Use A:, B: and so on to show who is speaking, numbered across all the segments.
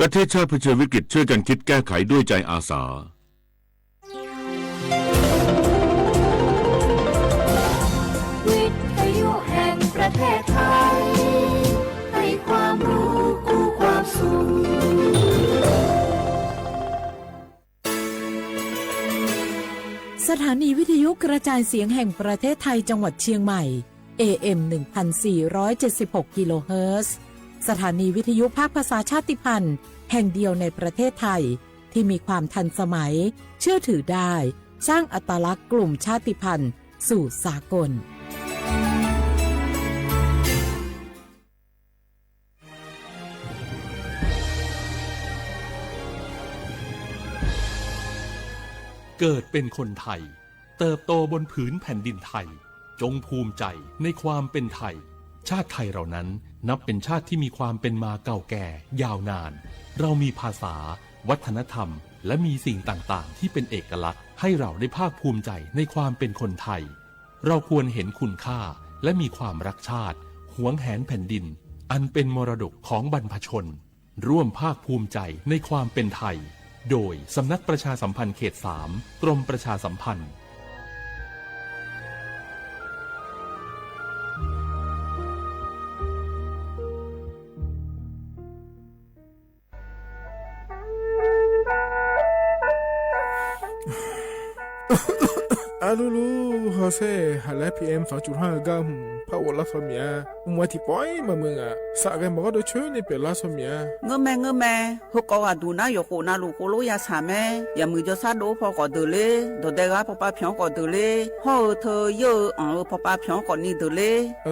A: ประเทศชาติเผชิญวิกฤตช่วยกันคิดแก้ไขด้วยใจอาสา
B: วิทยุแห่งประเทศไทยให้ความรู้กู้ความสุข
C: สถานีวิทยุกระจายเสียงแห่งประเทศไทยจังหวัดเชียงใหม่ AM 1476 กิโลเฮิรตซ์สถานีวิทยุภาคภาษาชาติพันธุ์แห่งเดียวในประเทศไทยที่มีความทันสมัยเชื่อถือได้สร้างอัตลักษณ์กลุ่มชาติพันธุ์สู่สากล
D: เกิดเป็นคนไทยเติบโตบนผืนแผ่นดินไทยจงภูมิใจในความเป็นไทยชาติไทยเรานั้นนับเป็นชาติที่มีความเป็นมาเก่าแก่ยาวนานเรามีภาษาวัฒนธรรมและมีสิ่งต่างๆที่เป็นเอกลักษณ์ให้เราได้ภาคภูมิใจในความเป็นคนไทยเราควรเห็นคุณค่าและมีความรักชาติหวงแหนแผ่นดินอันเป็นมรดกของบรรพชนร่วมภาคภูมิใจในความเป็นไทยโดยสำนักประชาสัมพันธ์เขต 3 กรมประชาสัมพันธ์
E: อาลูลูฮอเซ่ฮัลโหลพีเอ็ม2.5กัมพาวลาสเมียมัวที่ปอยมามึงอ่ะสักแกบอกว่าดูช่วยในเปลาสเมีย
F: เงแม่ฮกกอดูนะยโคนาลูโคโลยาสาแม่ยามือจะซาโดพอก็เดเลโดเดกาพอป้าเพียงก็เดเลฮอเธอเยอะพอป้าเพียงก็นี่เดเล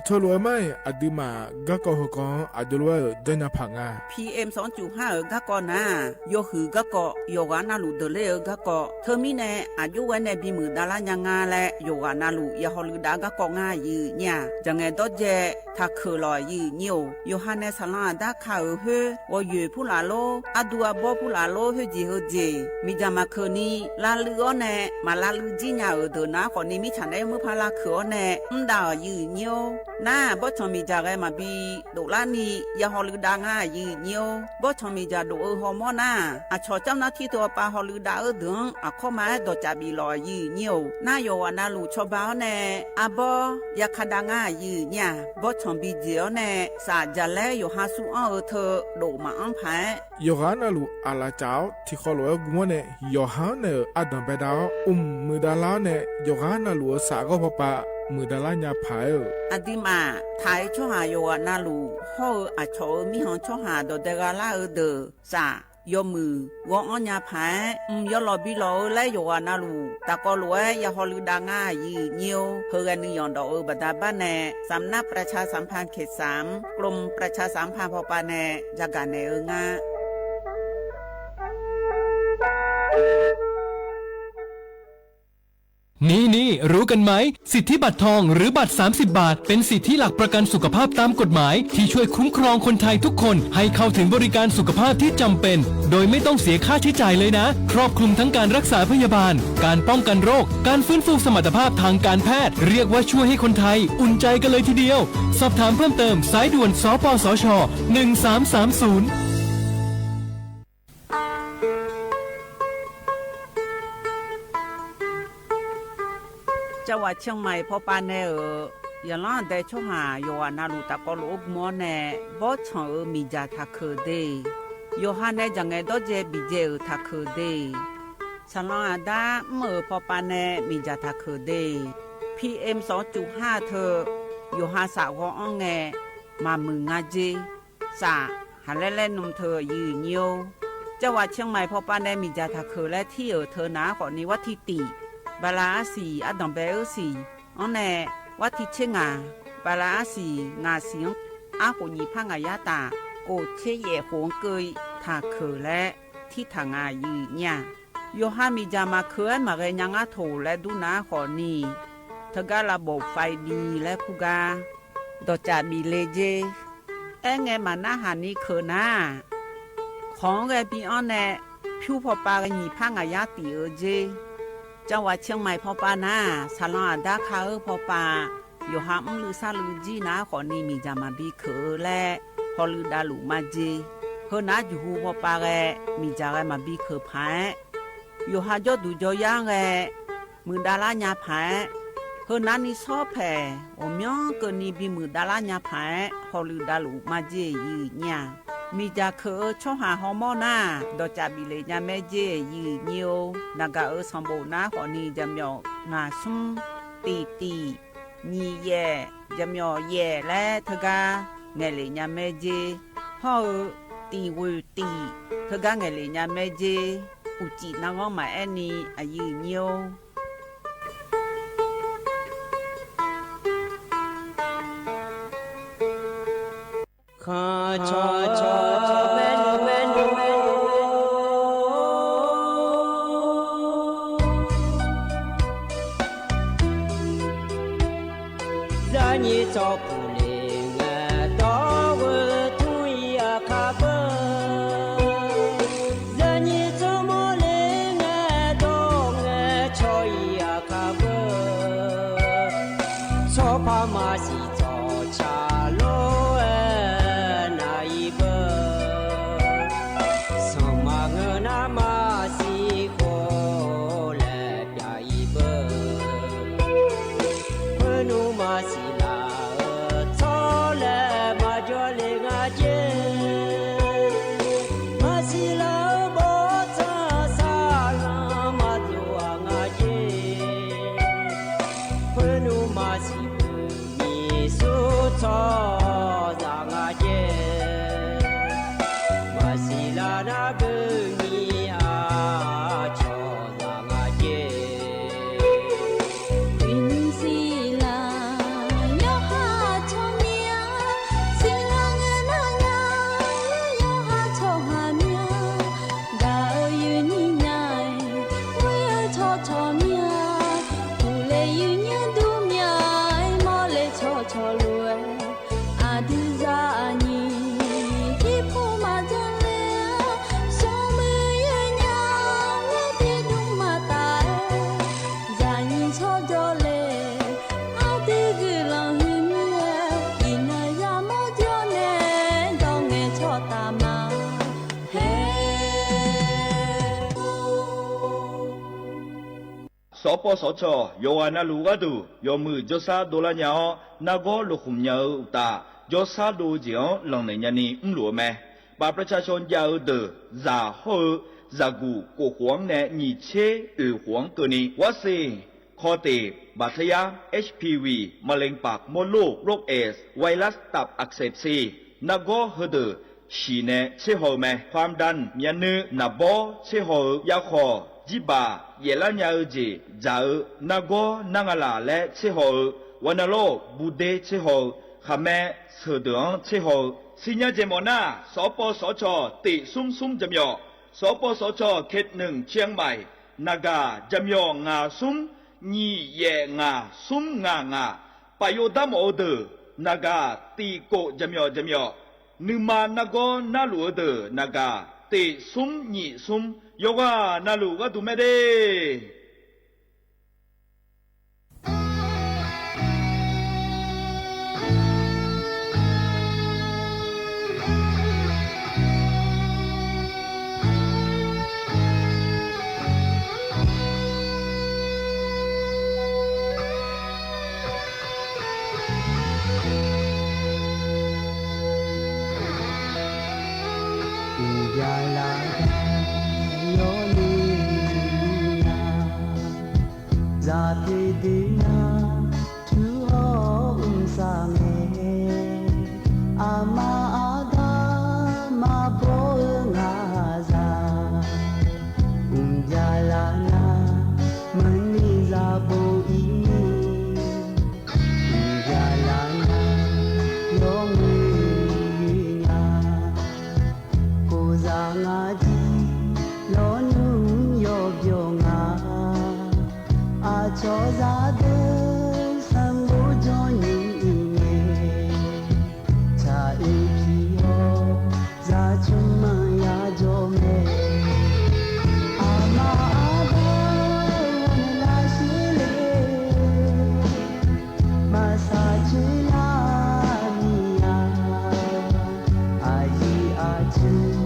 E: เธอรู้ไหมอดีมาก็ก็ฮกกอดีรู้เดินพังอ่ะ
F: PM 2.5ก็ก็นะโยหือก็ก็โยกานาลูเดเลก็ก็เธอมีแน่อายุวันในบีมือดารายังงาและโยกานาลูยาฮอลูดาก็ก็ง่ายยืเนี่ยจังไงดอเจถ้าคือลอยยืนิวโยฮันเนสลาดาคาเฮว่าอยู่ผู้ลาโลอดัวบ่ผู้ลาโลเฮจีเฮเจมีจามาคืนนี้ลาลือแน่มาลาลือจีญาเดนะคนนี้มีฉันได้มือพาลาคือแน่ดายืนิวน่าบ่ชมีจาไกมาบีโดลานียาฮอลือดาง่ายยืนิวบ่ชมีจาโดฮอมอน่าอะชอเจ้าหน้าที่ตัวปาฮอลือดาดึงอะเข้ามาดอจาบีลอยยืนิวน่าโยวานาลูชอบาแน่อะบ่ยาคดาง่ายยืเนี่ยบ่ชมบีเจียวแน่สาจะแลอยู่หาสุอ้อเธอโดมาอังไผ
E: ยอฮานาลูอาลาเจ้าที่เขารู้กัวเนี่ยยอฮานะอดัมเบดามือดาลาเนี่ยยอฮานาลูสาก็พอปะมือดาลาญาพาย
F: อดีมาไทยช่อหาโยนาลูฮออะชอมีหองช่อหาโดเดกาลาเดอสายมือวออัญญาพายยอลอบิโลและโยนาลูตะกอลวยยาฮอลือดางายีเนียวเฮกันนิยอนดอกบดาบ้านแน่สำนักประชาสัมพันธ์เขต 3 กรมประชาสัมพันธ์พอปาแน่จากการในงา
G: นี่รู้กันไหมสิทธิบัตรทองหรือบัตร30 บาทเป็นสิทธิหลักประกันสุขภาพตามกฎหมายที่ช่วยคุ้มครองคนไทยทุกคนให้เข้าถึงบริการสุขภาพที่จำเป็นโดยไม่ต้องเสียค่าใช้จ่ายเลยนะครอบคลุมทั้งการรักษาพยาบาลการป้องกันโรคการฟื้นฟูสมรรถภาพทางการแพทย์เรียกว่าช่วยให้คนไทยอุ่นใจกันเลยทีเดียวสอบถามเพิ่มเติมสายด่วนสปสช1330
F: จังหวัดเชียงใหม่พอปานแน่อย่างล่าได้ช่อหาโยฮานาลูตะกอลูกมอแน่บ่ชอมีจาทักคือเดโยฮานาจังไงดอเจบิเจทักคือเดฉันลองอาดาเมื่อพอปานแน่มีจาทักคือเด PM 2.5 เธอโยฮาสาวอองแงมามึงงาเจสาหาเล่นนมเธอยืนโยจังหวัดเชียงใหม่พอปานแน่มีจาทักคือและที่เธอนาก่อนนี้วัดทิติบาลาสีอดัมเบลสีอันแน่วัดที่เชงาบาลาสีงาเสียงอากุญีพังอายาตาโกเชเยหงเกยทาเคและที่ทางอายืเนี่ยโยฮามีจามาเคยมาเรยังอาโถและดูนาขอนีเธอก็ระบบไฟดีและพูกาดอจาบีเลเจไงมาหน้าหานี้เคอหน้าของแกปีอันแน่ผิวพอปาญีพังอายาตีเจจังหวัดเชียงใหม่พอปานาสาลาดาคาพอปาโยฮามลือซาลือจีนาขอนีมีจามาบีเคอและพอลือดาลุมาเจ เฮนาอยู่หูพอปาแกมีจาแกมาบีเคอพันอยู่หาจอดูจอย่างแกมือดาราญาพันเฮนานี่ชอบแผ่โอมยองเกินนี่บีมือดาราญาพันฮอลือดาลูมาเจยีเนี่ยมีจาเคอช่อหาฮอร์โมนาดอจาบิเลยญาแม่เจยีเนียวนากาสมบูนาฮอนี่จำยองงาซุมตีตีนี่แย่จำยองแย่และทกาไงเลยญาแม่เจฮอตีวูตีทกาไงเลยญาแม่เจอุจินางอมาแอนี่อายุเนียว
H: ข้าชอแม่นูแม่นูแม่นูza ni cho pu le nga do wo tu ya kha ba za ni cho mo le nga do nga cho ya kha ba cho pa ma si cho cha lo
I: สปสชโยอานาลูกาดูโยมือจอซาโดลาญานาโกลุคุมญาอุตาจอซาดูเจียวหลังในญานีหลัวแม่บาประชาชนยาวเดอซาโฮซากูกูหวงแนนีเชหวงตัวนี้วัดซีคอเตบาดทะยัก HPV มะเร็งปากมดลูกโรคเอสไวรัสตับอักเสบซีนาโกเฮเดอชีเนเชโฮแม่ความดันยันนือนาโบเชโฮยาคอจิบาเยลัญญาจีจานาโกนังลาและเชโฮวันโลบูเดเชโฮขแม่เสดงเชโฮสิญญาเจมอนาสปสชติซุ่มจำยอสปสชเขตหนึ่งเชียงใหม่นากาจำยองาซุ่มนี่เยงาซุ่มงาปโยดามโอเดนากาตีโกจำยอนึมานาโกนาลูเดนากาติซุ่มนี่ซุ่มโยกานาลูกาดูไม่ได้
J: to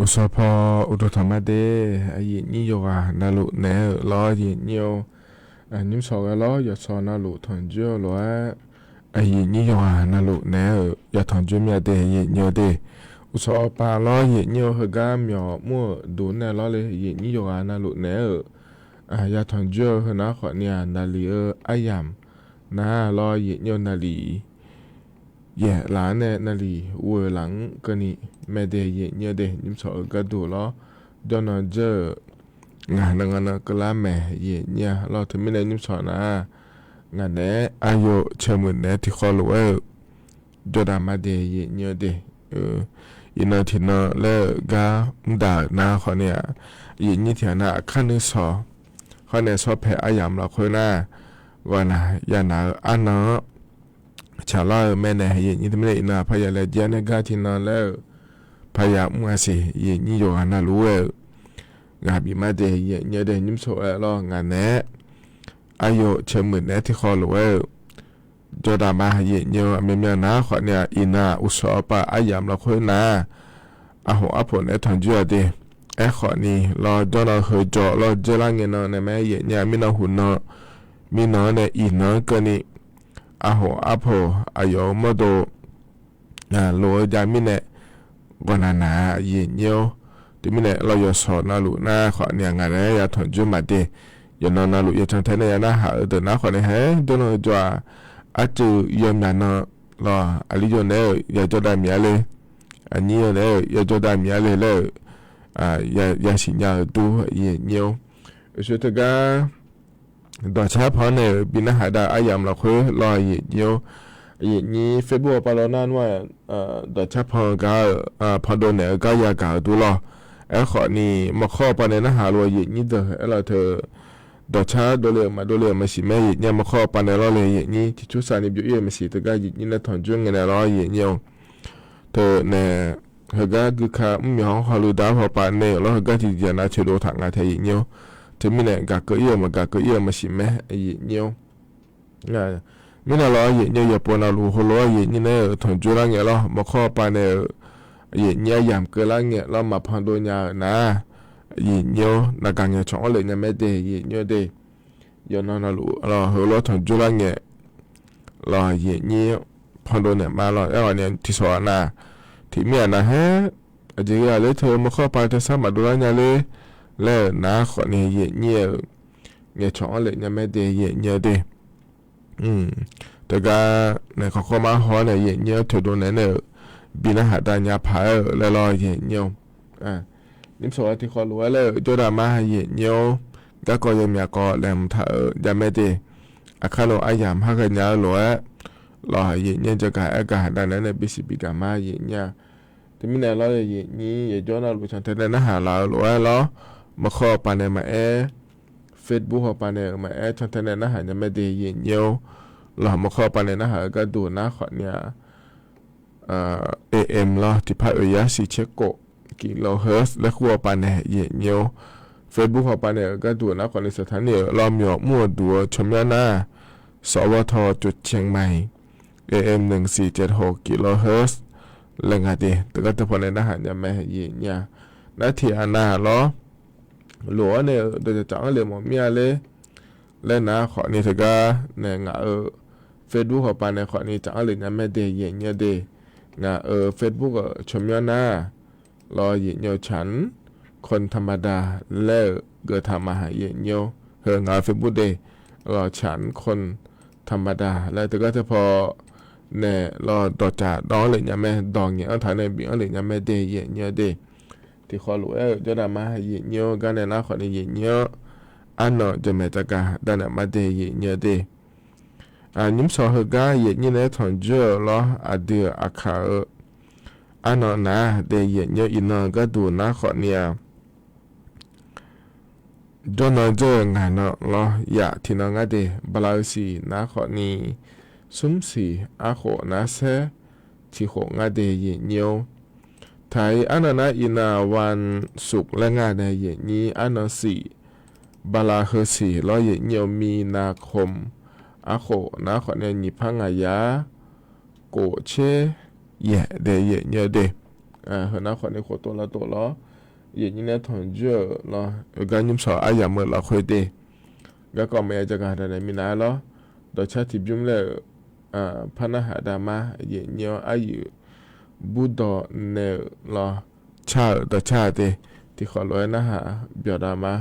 E: อุสพออุดธรรมเดอยินี่โยกานาลุเนลอยินี่โยนิมสอกลอยสอนาลุทอนจ่อลออยินี่โยกานาลุเนยทอนจ่อมีเดยินี่เดอุสปาลอยินี่ฮกามยอมัวดูเนลอเลยยินี่โยกานาลุเนยทอนจ่อฮนาขอเนี่ยนาลีอายามนาลอยินี่นาลี也来呢那里我人跟你没得也有的你说个多了就那这งานนั้นก็ละแม่เยี่ยเราถึงไม่ได้นิ่มสอนนะงานนี้อายุเชื่อมือเนี่ยที่เขารู้ว่าจะได้มาเดียเยี่ยเดียินที่นั่นแล้วก็มุ่งด่าหน้าเขาเนี่ยยี่ที่น่ะขั้นที่สองเขาเนี่ยชอบแพ้อายามเราคนน่ะว่านะอย่าหนาอันนั้นชาวเราแม่เนี่ยยี่ที่ไม่ได้น่ะพยายามเลยเจ้าเนี่ยก็ที่นั่นแล้วพยายามมาสิยี่อยู่กันน่ะรู้ว่างานบีมาเดียเยอะเดนิมโซเอลงานเนี้ยอายุเชื่อมือเนี้ยที่เขารู้ว่าจะได้มาเยอะมีนะขวัญเนี่ยอินาอุศปะอายามเราคนน่ะอาหัวผลเอทันจุดเดียขวัญนี่เราโดนเราเคยจ่อเราเจริญเงินในแม่เนี่ยมีน้องหุ่นน้องมีน้องเนี่ยอินาก็นี่อาหัวผลอายุมาดูโลจามิเนี่ยวันนั้นเยอะที่มีเนี่ยเราอยู่สอนนาลุนะขอเนี่ยงานนี้อยากถอนจุมาดีอย่างนั้นนาลุอยากทำเท่านี้นะหาเดินนะขอเนี่ยเฮ้โดนจัวอาจจะยอมนั่นรออะไรอยู่เนี่ยอยากจะได้เมียเลยอันนี้เนี่ยอยากจะได้เมียเลยเลยอยากสิญญาดูเยี่ยมสุดท้ายตอนเช้าพอเนี่ยบินหาได้อายามเราคุยรอเยี่ยมอย่างนี้เฟซบุ๊กปาลอนั่นว่าตอนเช้าพอก็พอโดนเนี่ยก็อยาก搞ดูรอขอนี่มาข้อปานในหาลัวยิ่งนี่เด้อเราเธอดอชาโดเลมาสิแม่ยิ่งมาข้อปานในเราเลยยิ่งนี่ที่ชุดสานิบอยู่มาสิแต่ก็ยิ่งนี่นะถอนจุงเงินเรายิ่งนี่เธอเนี่ยเฮก็คือข้าไม่ห้องฮาลูดาพอปานเนี่ยเราเฮก็ที่จะน่าเชื่อดูทางอะไรยิ่งนี่เธอไม่เนี่ยก็เกี่ยวมาสิแม่ยิ่งนี่ไม่น่าเรายิ่งนี่อย่าปนเราลูกเรายิ่งนี่เนี่ยถอนจุงเงินเรามาข้อปานเนี่ยยิ่งเนี่ยยามเกิดแล้วเนี่ยเรามาพันโดนยานะยิ่งเนี่ยนักการเงินช่องเลยเนี่ยไม่ได้ยิ่งเนี่ยได้ย้อนนั่นรู้เราเหรอทำจุดละเนี่ยเรายิ่งเนี่ยพันโดนเนี่ยมาเราเนี่ยที่สอนนะที่เมียนะฮะจริงๆเลยเธอมาเข้าไปจะสามารถดูแลเนี่ยเลยแล้วนะขอเนี่ยยิ่งเนี่ยช่องเลยเนี่ยไม่ได้ยิ่งเนี่ยได้แต่ก็เนี่ยเขาเข้ามาหอเนี่ยยิ่งเนี่ยถือโดนเนี่ยบินหาดานยาผาแล้วรอเยี่ยมนิมสวัสดิ์ที่เขารู้แล้วจดามาเยี่ยมก็ยังมีก็แหลมถ้าจะไม่ได้อาคาโลอายามฮักยาหลัวรอเยี่ยมจะกายอากาศด้านนั้นบิสิบิกามาเยี่ยมที่มีแนวเราเยี่ยมอย่าจน่ารู้ชันเทนนะหาเราหลัวแล้วมาข้อปานในมาเฟซบุ๊กปานในมาชันเทนนะหาจะไม่ได้เยี่ยมเรามาข้อปานในนะหาก็ดูนะขอเนี่ยAM 咯，ที่พายาสิเช็กโกกิโลเฮิร์ตและขั้วปานเนี่ยเยี่ยวเฟซบุ๊กของปานเนี่ยก็ดูนะคนในสถานีล้อมหยอกมั่วดัวชมยานาสวทจุดเชียงใหม่ AM 1476กิโลเฮิร์ตเรื่องอะไรแต่ก็จะพอในทหารจะไม่เยี่ยเนี่ยนาทีอานาล้อหลวเนี่ยโดยจะจังเลยหมอเมียเลยและนะขอนี่เถอะก็เนี่ยเฟซบุ๊กของปานเนี่ยขอนี่จังเลยนะไม่ได้เยี่ยเนี่ยเดเฟซบุ๊กชมยานารอเยี่ยฉันคนธรรมดาแล้วเกิดทำมาหาเยี่ย งาเฟบุเดรอฉันคนธรรมดาแล้วแต่ก็จะพอเนี่ยรอต่อจากดองเลยเนี่ยแม่ดองเนี่ยเอาถ่ายในบีเอาเลยเนี่ยแม่เดย์เนี่ยเดที่ขอรู้จะได้มาเนี่ยกันเนี่ยนะขอเนี่ยเนี่ยอันเนาะจะแม่จะกะได้เนี่ยมาเดย์เนี่ยเดนิมสอเฮกาเนี่ยเนี่ยถอนเจอรออเดืออาคาอันเนาะนะเดย์เนี่ยอินเนาะก็ดูนะขอเนี่ยจนเจองานเนาะรออยากที่น้องเดบลาสีนะขอนี้สุมสีอาโขนะเซที่โขงาเดยเนียวไทยอันนั้นอินาวันศุกร์และงานในเย็นนี้อันนั้นสีบาลาเฮสีร้อยเย็นเนียวมีนาคมอาโขนะขอเนี่ยนิพังอายาโกเชเย่เดยเนียวเดเฮนะขอเนี่ยโคตัวละตัวล้อเย็นนี้เนี่ยถอนเจอเนาะการยิมสออายาเมื่อเราเคยเดก็ก็ไม่จะการอะไรมีนาล้อโดยชาติบุญเลยพนักหาดามาเย็นเนียวอายุบุดอเนลอชาดชาเตที่ขอร้อยนะฮะเบียดามา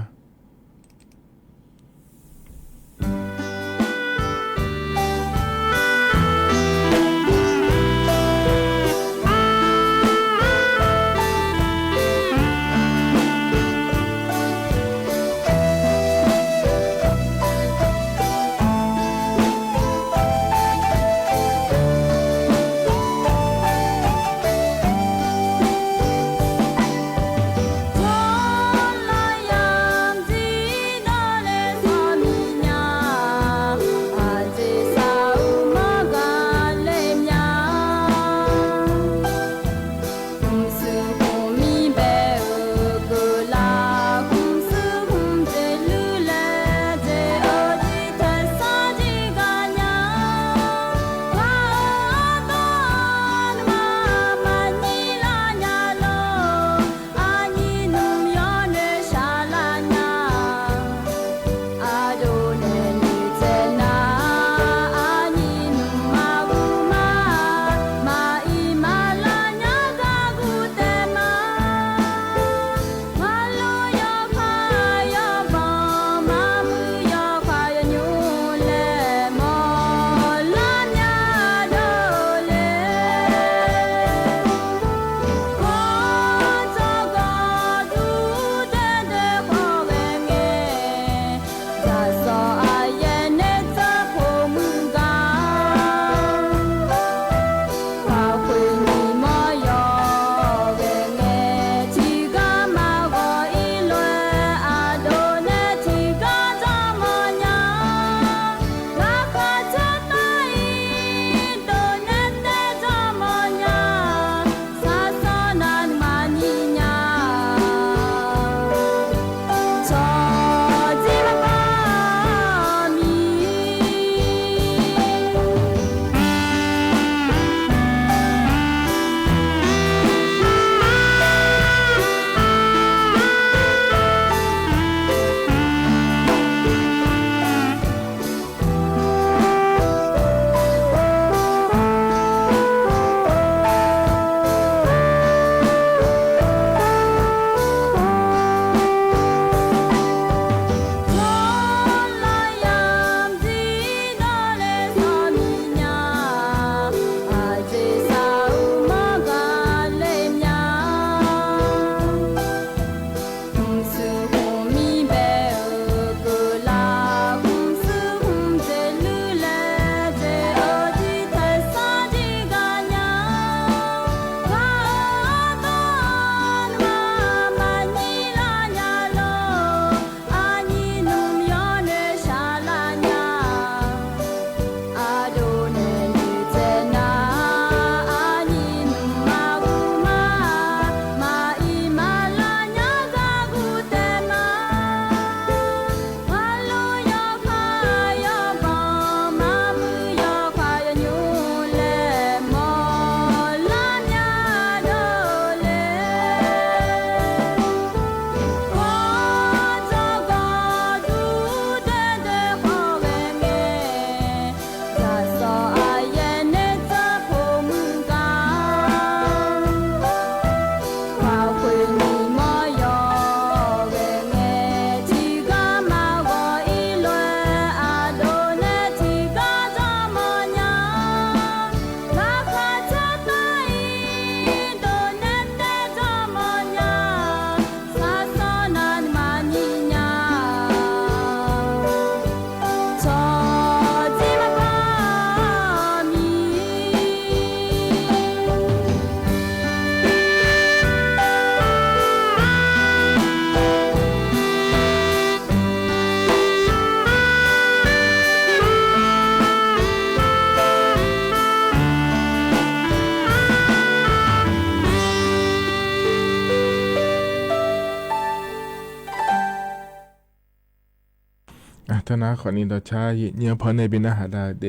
E: ท่านาขอนี้ต่อชาเนี่ยพอในบินาหาดาเด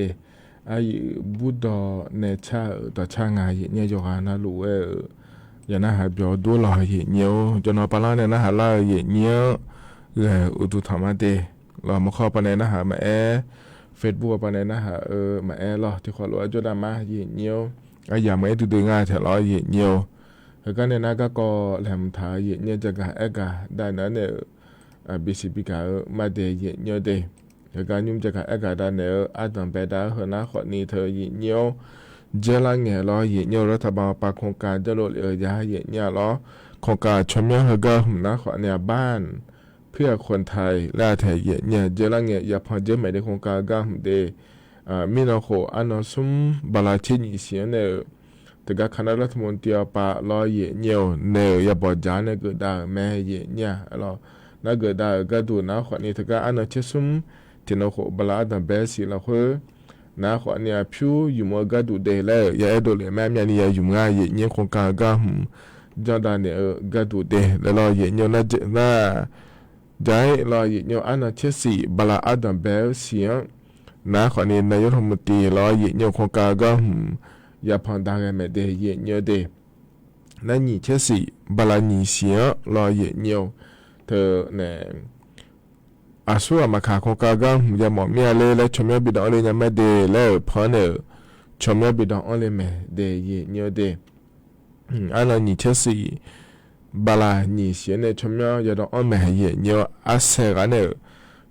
E: ไอ้บุดอเนชาต่อชางายเนี่ยโยฮานาลูยานาหาเบียวดูหล่อเนี่ยจนอปาลาเนี่ยนะหาลาเนี่ยอุตุธรรมะเดเรามาข้อปนนะหามาเฟซบุ๊กปนนะหามาหล่อที่ขอรู้จุดามาเนี่ยไอ้ยาไม่ดูง่ายแต่เราเนี่ยก็เนี่ยนะก็แหลมถ่ายเนี่ยจะกะกะได้นั้นเนี่ยบิสิบิกามาเดยเนี่ยเดก็ยุ่งจะกะกะได้เนี่ยอาจจะไปได้เหรอนะขอนี้เธอเนี่ยเจริญเนี่ยเราเนี่ยรัฐบาลปากโครงการจะลดยาเนี่ยเราโครงการชมยังเหรอก็นะขอเนี่ยบ้านเพื่อคนไทยและไทยเนี่ยเจริญเนี่ยอย่าพอเจอไม่ได้โครงการก็เดมีนาโคอันนั้นซุ่มบาลาเชนิเสียเนี่ยแต่ก็คณะรัฐมนตรีปะรอเนี่ยเนี่ยอย่าบอกจานเนี่ยก็ได้แม่เนี่ยเราน่าก็ได้ก็ดูนะขอนี้แต่ก็อันนั้นเชื่อซุ่มที่นาโคบาลาดันเบสิเราคือนะขอเนี่ยพิวอยู่มัวก็ดูเดเลยอย่าดูเลยแม่เนี่ยอยู่ง่ายเนี่ยโครงการก็จอดานเนี่ยก็ดูเดแล้วเราเนี่ยน่าได้เราเนี่ยอันนั้นเชื่อสิบาลาดันเบสินะขอนี้นายกรัฐมนตรีเราเนี่ยโครงการก็อย่าพังดังไม่ได้เนี่ยเดนั่นนี่เชื่อสิบาลานี่เสียเราเนี่ยเธอเนี่ยอาศัยมาขาโครงการก็อย่าหมอเมียเลยและชมยบิดอนเลยยังไม่ได้แล้วพอเนี่ยชมยบิดอนเลยไม่ได้เนี่ยเดอันนั้นนี่เชื่อสิบาลานี่เสียเนี่ยชมยอย่าดอนไม่เนี่ยอาศัยกันเนี่ย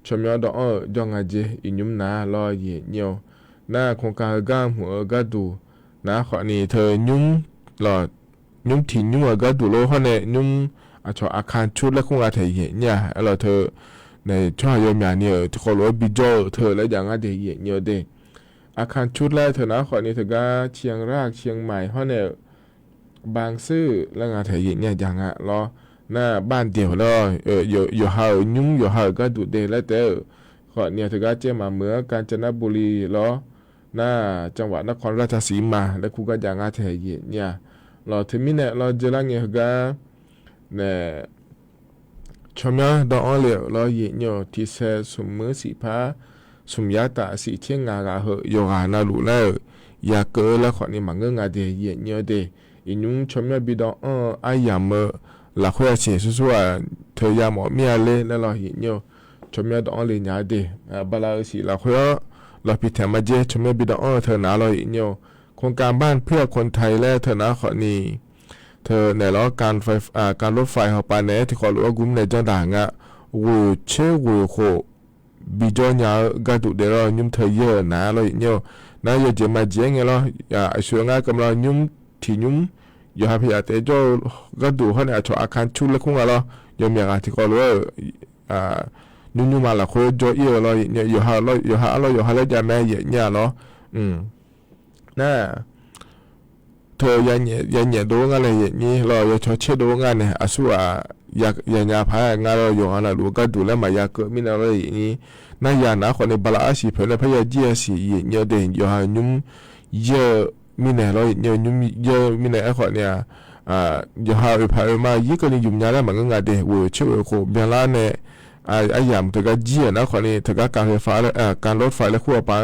E: ชมยดอนจงอาเจอินุมนาเราเนี่ยน่าโครงการก็หัวก็ดูนะขอนี้เธอยุ่งหลอดยุ่งถิ่นยุ่งก็ดูโลเขาเนี่ยยุ่งอาคารชุดและคงอาเทียเนี่ยเราเธอในช่วงยามเนี่ยที่เขารู้บิจอเธอแล้วอย่างอาเทียเนี่ยเดอาคารชุดแล้วเธอนะขอนี้เธอก็เชียงรากเชียงใหม่เขาเนี่ยบางซื่อแล้วอาเทียเนี่ยอย่างอ่ะรอหน้าบ้านเดียวแล้วอยู่หายุ่งอยู่หาก็ดูเดแล้วเธอขอเนี่ยเธอก็เจ้ามาเมืองกาญจนบุรีรอหน้าจังหวัดนครราชสีมาและคูก็อย่างอาเทียเนี่ยเราถึงมีเนี่ยเราจะรังเนี่ยก็เนี่ยชมยาดอนเลยเราเนี่ยที่เสสมือสีผ้าสมยาตาสีเชียงงาเหยโยหานาลูแล้วอยากเกิดแล้วขอนี่มันเงงาเดียเนี่ยเดอินุงชมยาบิดอนอายามหลักหัวเสียสุดๆเธอยามหมอเมียเลยแล้วเราเนี่ยชมยาดอนเลยเนี่ยเดบาลาสีหลักหัวเราพิจารณาเจชมยาบิดอนเธอหนาเราเนี่ยโครงการบ้านเพื่อคนไทยและเธอนะขอนี่เธอในล้อการรถไฟเข้าไปเนี่ยที่ขอรู้ว่ากุ้มในจังด่างวูเชื่อวูโคบิจอนยากระดูเดี๋ยวเรายุ่มเธอเยอะนะเราเนี่ยน่าจะเจอมาเจียงไงเราช่วยงานกำลังยุ่มที่ยุ่มอยู่หาพิจารณาเจ้ากระดูเขาเนี่ยชอบอาคารชุดเล็กของเรายอมอย่างที่ขอรู้ว่ายุ่มมาละคนจ่อยเราเนี่ยอยู่หาแล้วจะแม่เนี่ยเราน่าเธอยังดูงานอะไรอย่างนี้เราจะชดเชยดูงานเนี่ยอาศัยอยากพางานเราอยู่อะไรรู้ก็ดูแลมาอยากเกิดมีอะไรอย่างนี้น่าอยากนะคนในบาลาสีเพื่อนพยายามเยี่ยสีเนี่ยเด่นอยู่หายุ่มเยอะมีเนี่ยเราเนี่ยยุ่มเยอะมีเนี่ยไอ้คนเนี่ยอยู่หาไปพายมายี่ก็นี่ยุ่มยาแล้วมันก็งานเด่นวัวเชื่อโคเบลาเนี่ยไอ้ยามถึงก็เยี่ยนะคนนี้ถึงก็การไฟฟ้าและการรถไฟและขั้วปั๊ม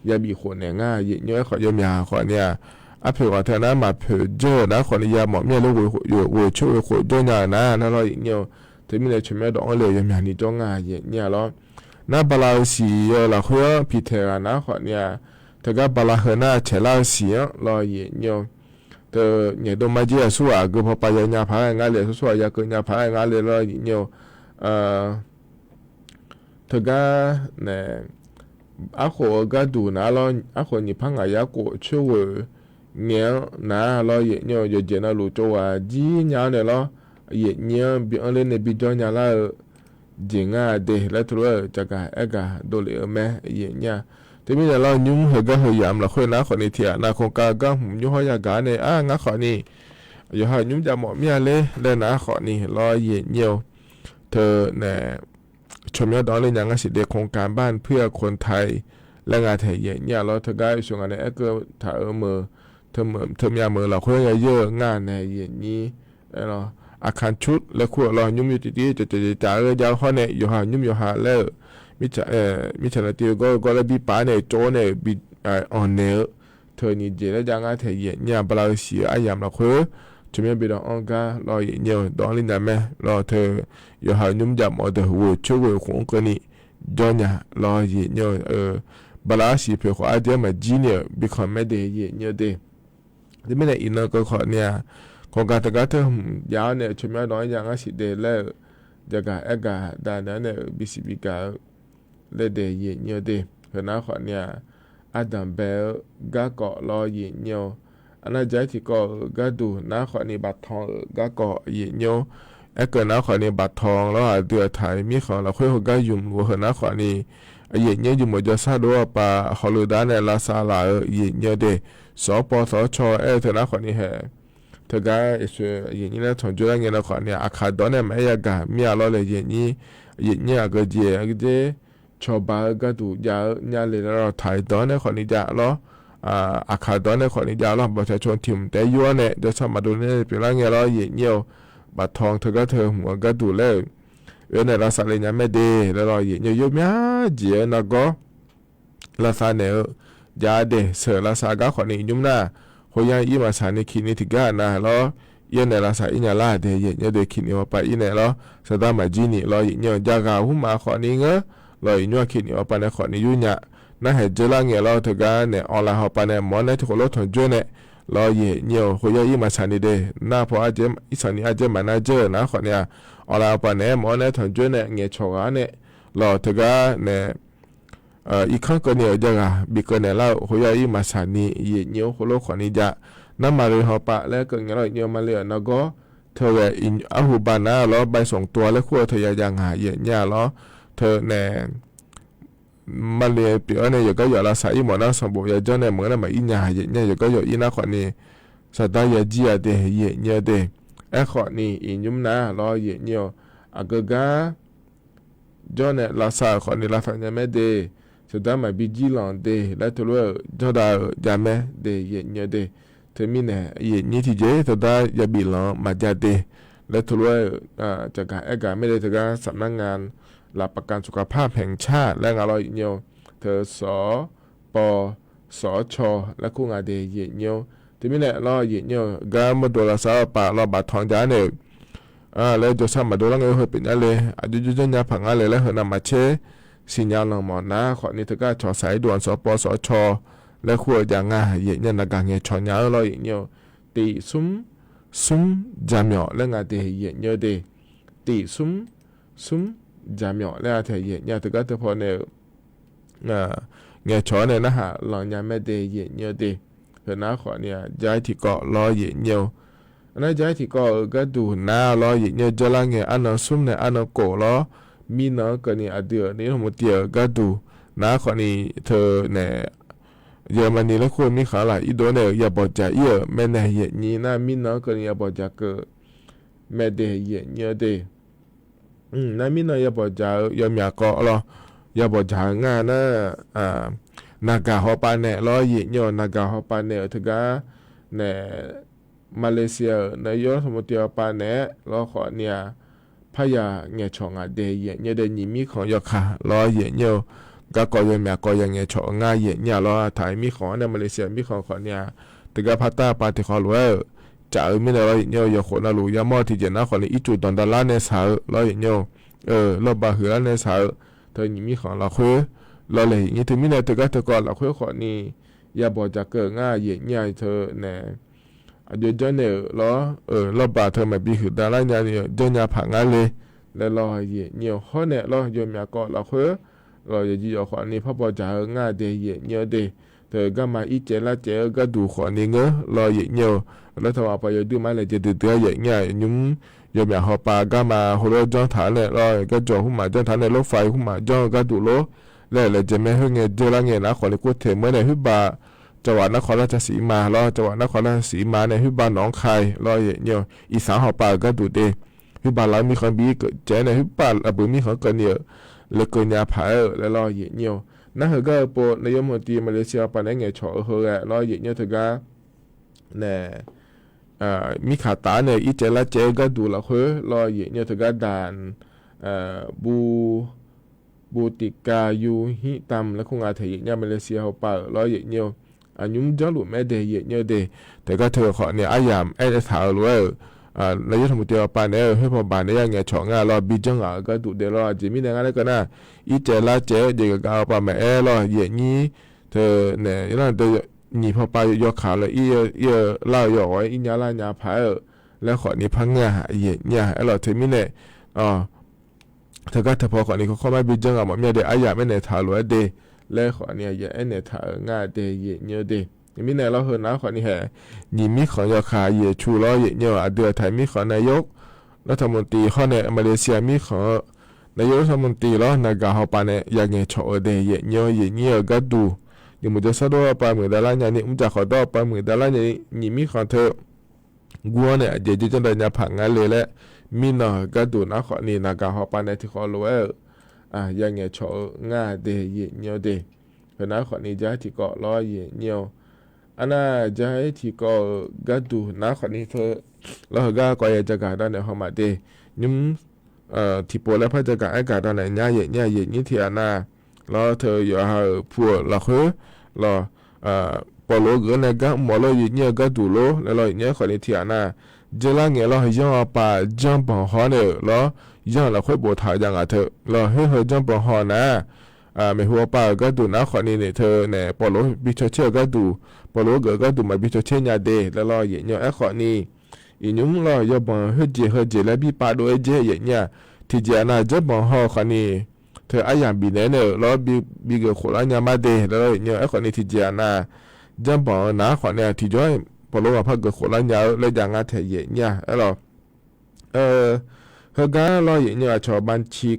E: ยาบีคนเนี่ยง่ายเนี่ยไอ้คนยามยาคนเนี่ยอาเผื่อว่าเธอนะมาเผื่อเจอนะคนนี้ยาหมอเมียลูกวัวช่วยคนด้วยนะนั่นเราอย่างเงี้ยถึงมีในชุมแม่ดอกเลยยังอย่างนี้จ้องง่ายเนี่ยแล้วน่าบาลาสีเราเพื่อพิเทานะคนเนี่ยเธอก็บาลาเฮน่าเชลาสีเราอย่างเงี้ยเธอเนี่ยตัวมาเจียสัวก็พอไปยังยาพายงานเลยสัวยาเกินยาพายงานเลยเราอย่างเงี้ยเธอก็เนี่ยอาโคก็ดูนะเราอาโคนี่พังอายาโกช่วยเนี่ยนะเราเนี่ยอยู่เจนาลูโจว่าจีเนี่ยเนี่ยเราเนี่ยบิอันเล่นในบิจอนยาละจิงอ่ะเดแล้วตัวจะกะเอกะโดเลยแม่เนี่ยที่มีเรายุ่งเหก็เหยามเราค่อยนะคนนี้เถียนะโครงการก็ผมยุ่งให้ยากาเนี่ยงั้นขอนี่อยู่ให้ยุ่งจะหมอเมียเลยแล้วนะขอนี่เราเนี่ยเธอเนี่ยชมยอดดอนเลยอย่างงั้นสิเด็กโครงการบ้านเพื่อคนไทยและงานไทยเนี่ยเราเธอก็ช่วงนั้นเอกถ้ามือเธอมีมือเราค่อยเยอะงานในอย่างนี้แล้วอาคารชุดและขั้วเรายุ่มอยู่ดีๆจะจ่ายยาวเขาเนี่ยอยู่หายุ่มอยู่หาแล้ว มิฉะนั้นก็เลยบีป้าเนี่ยโจเนี่ยบีอ่อนเนี่ยเธอนี่เจแล้วจังอ่ะเธอเย็นเนี่ยบลาเสียอายามละคือจะไม่ไปดองการอเย็นเนี่ยดองลินดาแม่รอเธออยู่หายุ่มจับมาเดือหัวช่วยของคนนี้จอนเนี่ยรอเย็นเนี่ยบลาสีเพื่อขออาเดียมาจีเนี่ยบีคอมไม่ได้เย็นเนี่ยเดที่ไม่ได้อินเนอร์ก็ขอเนี่ยของการตะการเธอยาวเนี่ยช่วยไม่ดองอย่างอ่ะสิเดแล้วจะกะเอกะดานนั้นเนี่ยบิสิบิกาเลเดเย็นเนี่ยเดเห็นนะขอเนี่ยอาดัมเบลกะเกาะรอเย็นเนี่ยอันนั้นใจที่ก็กะดูนะขอนี่บัตรทองกะเกาะเย็นเนี่ยเกิดนะขอนี่บัตรทองแล้วเดือดไทยมีของเราค่อยกะยุ่มหัวนะขอนี่เย็นเนี่ยอยู่หมดจะซาดัวปาฮอลลูดาเนี่ยลาซาลาเย็นเนี่ยเดสปสชเธอนะขอนี่แฮเธอก็เย็นเนี่ยถอนจุดเงี้ยนะขอเนี่ยอาคาดอนเนี่ยไม่อยากกะมีอะไรเลยเย็นเนี่ยก็เจชอบบ้าก็ดูยาเนี่ยเลยเราถ่ายดอนเนี่ยขอนี่จะล้ออาคาดอนเนี่ยขอนี่จะล้อประชาชนถิ่มแต่ยัวเนี่ยจะสามารถดูเนี่ยเป็นร่างเงี้ยล้อเย็นเนี่ยบัดทองเธอก็เธอหัวก็ดูเลยเนี่ยเราสั่งเลยเนี่ยไม่ดีแล้วเราเย็นเนี่ยยุ่งยากเจี๋ยนะก็เราสั่งเนี่ยยาเดเสือเราสั่งก็ขอนี่ยุ่งนะหัวยังอีมาสั่งนี่คิดนี่ถึงกันนะแล้วเนี่ยเราสั่งอีเนี่ยลาเดเย็นเนี่ยเด็กคิดเนี่ยว่าไปอีเนี่ยล้อสตาร์มาจีนี่เราเย็นเนี่ยจากาหุ่มมาขอนี่เงอะเราอีเนี่ยคิดเนี่ยว่าไปเนี่ยขอนี่ยุ่งยากนั่นเหตุเจริญเนี่ยเราถึงกันเนี่ยออนไลน์เขาไปเนี่ยมอเนี่ยทุกคนเราถอนจุดเนี่ยเราเย็นเนี่ยหัวยังอีมาสั่งนี่เดน่าพออาจจะอีสั่งนี่อาจจะมันอาจจะนะขอเนี่ยออนไลน์ไปเนี่ยมอเนี่ยถอนจุดเนี่ยเงี้ยชงกันเนี่ยเราถึงกันเนี่ยอีกครั้งก็เนี่ยจะบิกเนี่ยเราหัวยังอีมาสั่งนี่เย็นเนี่ยคนเราขอนี่จะนั่นมาเลยเขาปะแล้วก็เนี่ยเราเนี่ยมาเลยนะก็เธอเนี่ยอินอาหูบานะเราใบส่งตัวแล้วขั้วเธอยังหาเย็นเนี่ยเราเธอเนี่ยมาเลยเปียเนี่ยก็อยู่ละสายหมอนะสมบูรณ์จะเนี่ยเหมือนมาอินยาเย็นเนี่ยก็อยู่อินะขอนี่สัตย์ยาจีอาเดเย็นเนี่ยเดขอนี่อินยุ่มนะเราเย็นเนี่ยอากกาจอเนี่ยละสายขอนี่ละสัญญาไม่เดสุดท้ายมาบิจิลังเดแล้วตัวรู้จอดาจาม่เดเย็นเนี่ยเดเธอมีเนี่ยเย็นนี่ที่เจสุดท้ายยาบิลังมาจาเดแล้วตัวรู้จากการไม่ได้จากการสำนักงานหลักประกันสุขภาพแห่งชาติและเราเนี่ยเธอสปสชและคู่งานเดียเนี่ยที่มีเนี่ยเราเนี่ยก็มาดูแลสาวป่าเราบัตรทองจานเนี่ยแล้วจะสามารถดูแลเงินให้เป็นอะไรอายุยืนยาวผังอะไรแล้วเห็นนำมาเชสิญญาณหมอนะขอนี่เธอก็ชอสายด่วนสปสชและคู่อย่างงาเนี่ยนักการเงินชอนยาวเราเนี่ยตีซุ้มจามยอและงานเดียเนี่ยเดตีซุ้มจามยอแล้วเธอเนี่ยเธอก็เธอพอเนี่ยเงี้ยชอเนี่ยนะฮะหลังยามไม่เดยเนี่ยเดเห็นนะขอเนี่ยย้ายที่เกาะรอเนี่ยนั่นย้ายที่เกาะก็ดูน้ารอเนี่ยจะละเงี้ยอันนั้นซุ่มเนี่ยอันนั้นโกรอมีน้องก็เนี่ยเดือนี่ทั้งหมดเดียวก็ดูน้าขอนี่เธอเนี่ยเยอรมนีแล้วคนมีขาหลายอีโดเนี่ยอย่าบอกใจแม่เนี่ยนี่นะมีน้องก็เนี่ยบอกใจก็แม่เดยเนี่ยเดนั่นมีน้องอย่าบอกใจอย่ามีเกาะหรออย่าบอกจางานนะนากาฮอปาเนี่ยล้อเย็นเนี่ยนากาฮอปาเนี่ยถึงก็เนี่ยมาเลเซียในยอดสมุทรปาเนี่ยล้อขอเนี่ยพยาเงี้ยชงเดียเนี่ยเดนิมีของยอค่ะล้อเย็นเนี่ยก็ก่อยังมีก่อยังเงี้ยชงเย็นเนี่ยล้อถ่ายมีของในมาเลเซียมีของขอเนี่ยถึงก็พัตตาปาติขอรู้จะไม่ได้ล้อเย็นเนี่ยยอคนน่ะรู้ยามอที่เจนะขอเนี่ยอีจุดตอนดอลลาร์ในสาวล้อเย็นเนี่ยรอบบาหือในสาวเธอมีของเราคุยเราเลยอย่างนี้ถึงมีในตัวก็เธอก่อนเราคุยขอนี่อย่าบอกจะเกิดง่ายเย็นง่ายเธอเนี่ยเดี๋ยวเจ้าเนี่ยเราบาเธอมาบีหือดาราเนี่ยเจ้าเนี่ยผังอะไรแล้วเราเย็นเนี่ยข้อเนี่ยเราโยมอยากก่อนเราคุยเราจะจีเอาขอนี่พ่อบอกจะง่ายเดียเย็นเนี่ยเดเธอก็มาอีเจละเจก็ดูขอนี่เงอะเราเย็นเนี่ยแล้วถ้าว่าไปดูมาเลยจะดูเดือเย็นง่ายยุ่งยอมอยากหอบปลาก็มาหัวเราจ้องฐานเนี่ยเราก็จ่อหุ่มมาจ้องฐานในรถไฟหุ่มมาจ้องก็ดูโลแล้วเลยจะไม่ให้เงี้ยเจอละเงี้ยนะขอเลยกูเทเมื่อในหิบาจังหวัดนครราชสีมาเราจังหวัดนครราชสีมาในหิบาหนองคายเราเนี่ยอีสานหอบปลาก็ดูเดหิบาเรามีคนบีเกิดเจในหิบาระบุมีคนเกินเนี่ยเลยเกินยาผาแล้วเราเนี่ยนั่นเหรอก็ปนายมหัวตีมาเลเซียไปในเงี้ยเฉาะเหรอเราเนี่ยถือก็เนี่ยมีขาตาเนี่ยอีเจละเจก็ดูละคือรอเย็นเนี่ยถึงก็ด่านบู บูติกายูฮิตัมและคงอาเทยเนี่ยมาเลเซียเขาป่าล้อเยเนียวอันยุ้มจ้าหลุดแม่เดยเยเนียวเดแต่ก็เธอขอเนี่ยอายามไอ้ถาวรเลยนายกธรรมนตรีปานเนี่ยให้พอบานเนี่ยไงช่องรอบิจังก็ดูเดรอจิมีเนี่ยอะไรก็น่ะอีเจลาเจเด็กก็เอาปาแม่รอเยนี้เธอเนี่ยนั่นเธอหนีพอไปยกขาเลยอีเล่าย่อไว้อีญาลาญาพายแล้วขอนี่พังเงาเยเนี่ยไอ้เราเธอมีเนี่ยเธอก็เธอพอขอนี่เขาเข้ามาบิจังหมดเมียเดอายามไม่เนี่ยถาวรเดแล้วขอเนี่ยเยไอ้เนี่ยถาวง่าเดเยเนี่ยเดมีเนี่ยเราเห็นนะขอนี่แห่นี่มีขอยาขาเยชูล้อเยเนี่ยเดือไทยมีขอนายกรัฐมนตรีข้อในมาเลเซียมีขอนายกรัฐมนตรีล้อนากาเฮาปาเนี่ยยังไงชอเดเยเนี่ยก็ดูอยู่มุจะสะดวกปามือดาราเนี่ยมุจะขอดอปามือดาราเนี่ยนี่มีขอเธอกัวเนี่ยเดี๋ยวจะได้เนี่ยผังงานเลยแหละมีหน่อยก็ดูนะขอนี่นากาเฮาปาเนี่ยที่ขอรู้ยังไงชอง่าเดเยเนี่ยเดเห็นนะขอนี่จะที่เกาะล้อเยเนี่ยอันน่ะจะให้ที่ก็กัดดูนะคนนี้เธอแล้วก็ยังจะการด้านในห้องมาเดยุ่มที่ปวดแล้วพระจะการให้การด้านในเนี่ยนี่ที่อันน่ะแล้วเธออยู่หาผัวแล้วคือแล้วปอโลเกินเนี่ยก็หมอเลยเนี่ยก็ดูโลแล้วเนี่ยคนนี้ที่อันน่ะเจริญเงี้ยแล้วยังเอาไปจังปังหอเนี่ยแล้วยังเราค่อยบวชถ่ายยังอ่ะเธอแล้วให้จังปังหอนะไม่หัวป่าก็ดูนะคนนี้เนี่ยเธอเนี่ยปอโลบิชเชอร์ก็ดูปอโลก็ดูมาบิชเชอร์เนี่ยเดแล้วรออย่างเนี่ยไอ้คนนี้อีนุ่มรอยบังเฮเจแล้วบีปาโดเอเจอย่างเนี่ยที่เจน่าจะบังหอคนนี้เธอไอ้ยังบีเนี่ยแล้วบีก็ขอแล้วเนี่ยมาเดแล้วเนี่ยไอ้คนนี้ที่เจน่าจะบังนะคนเนี่ยที่จ้อยปอโลมาพักก็ขอแล้วเนี่ยแล้วอย่างงั้นเธออย่างเนี่ยไอ้เราเฮก็รออย่างเนี่ยชอบบัญชี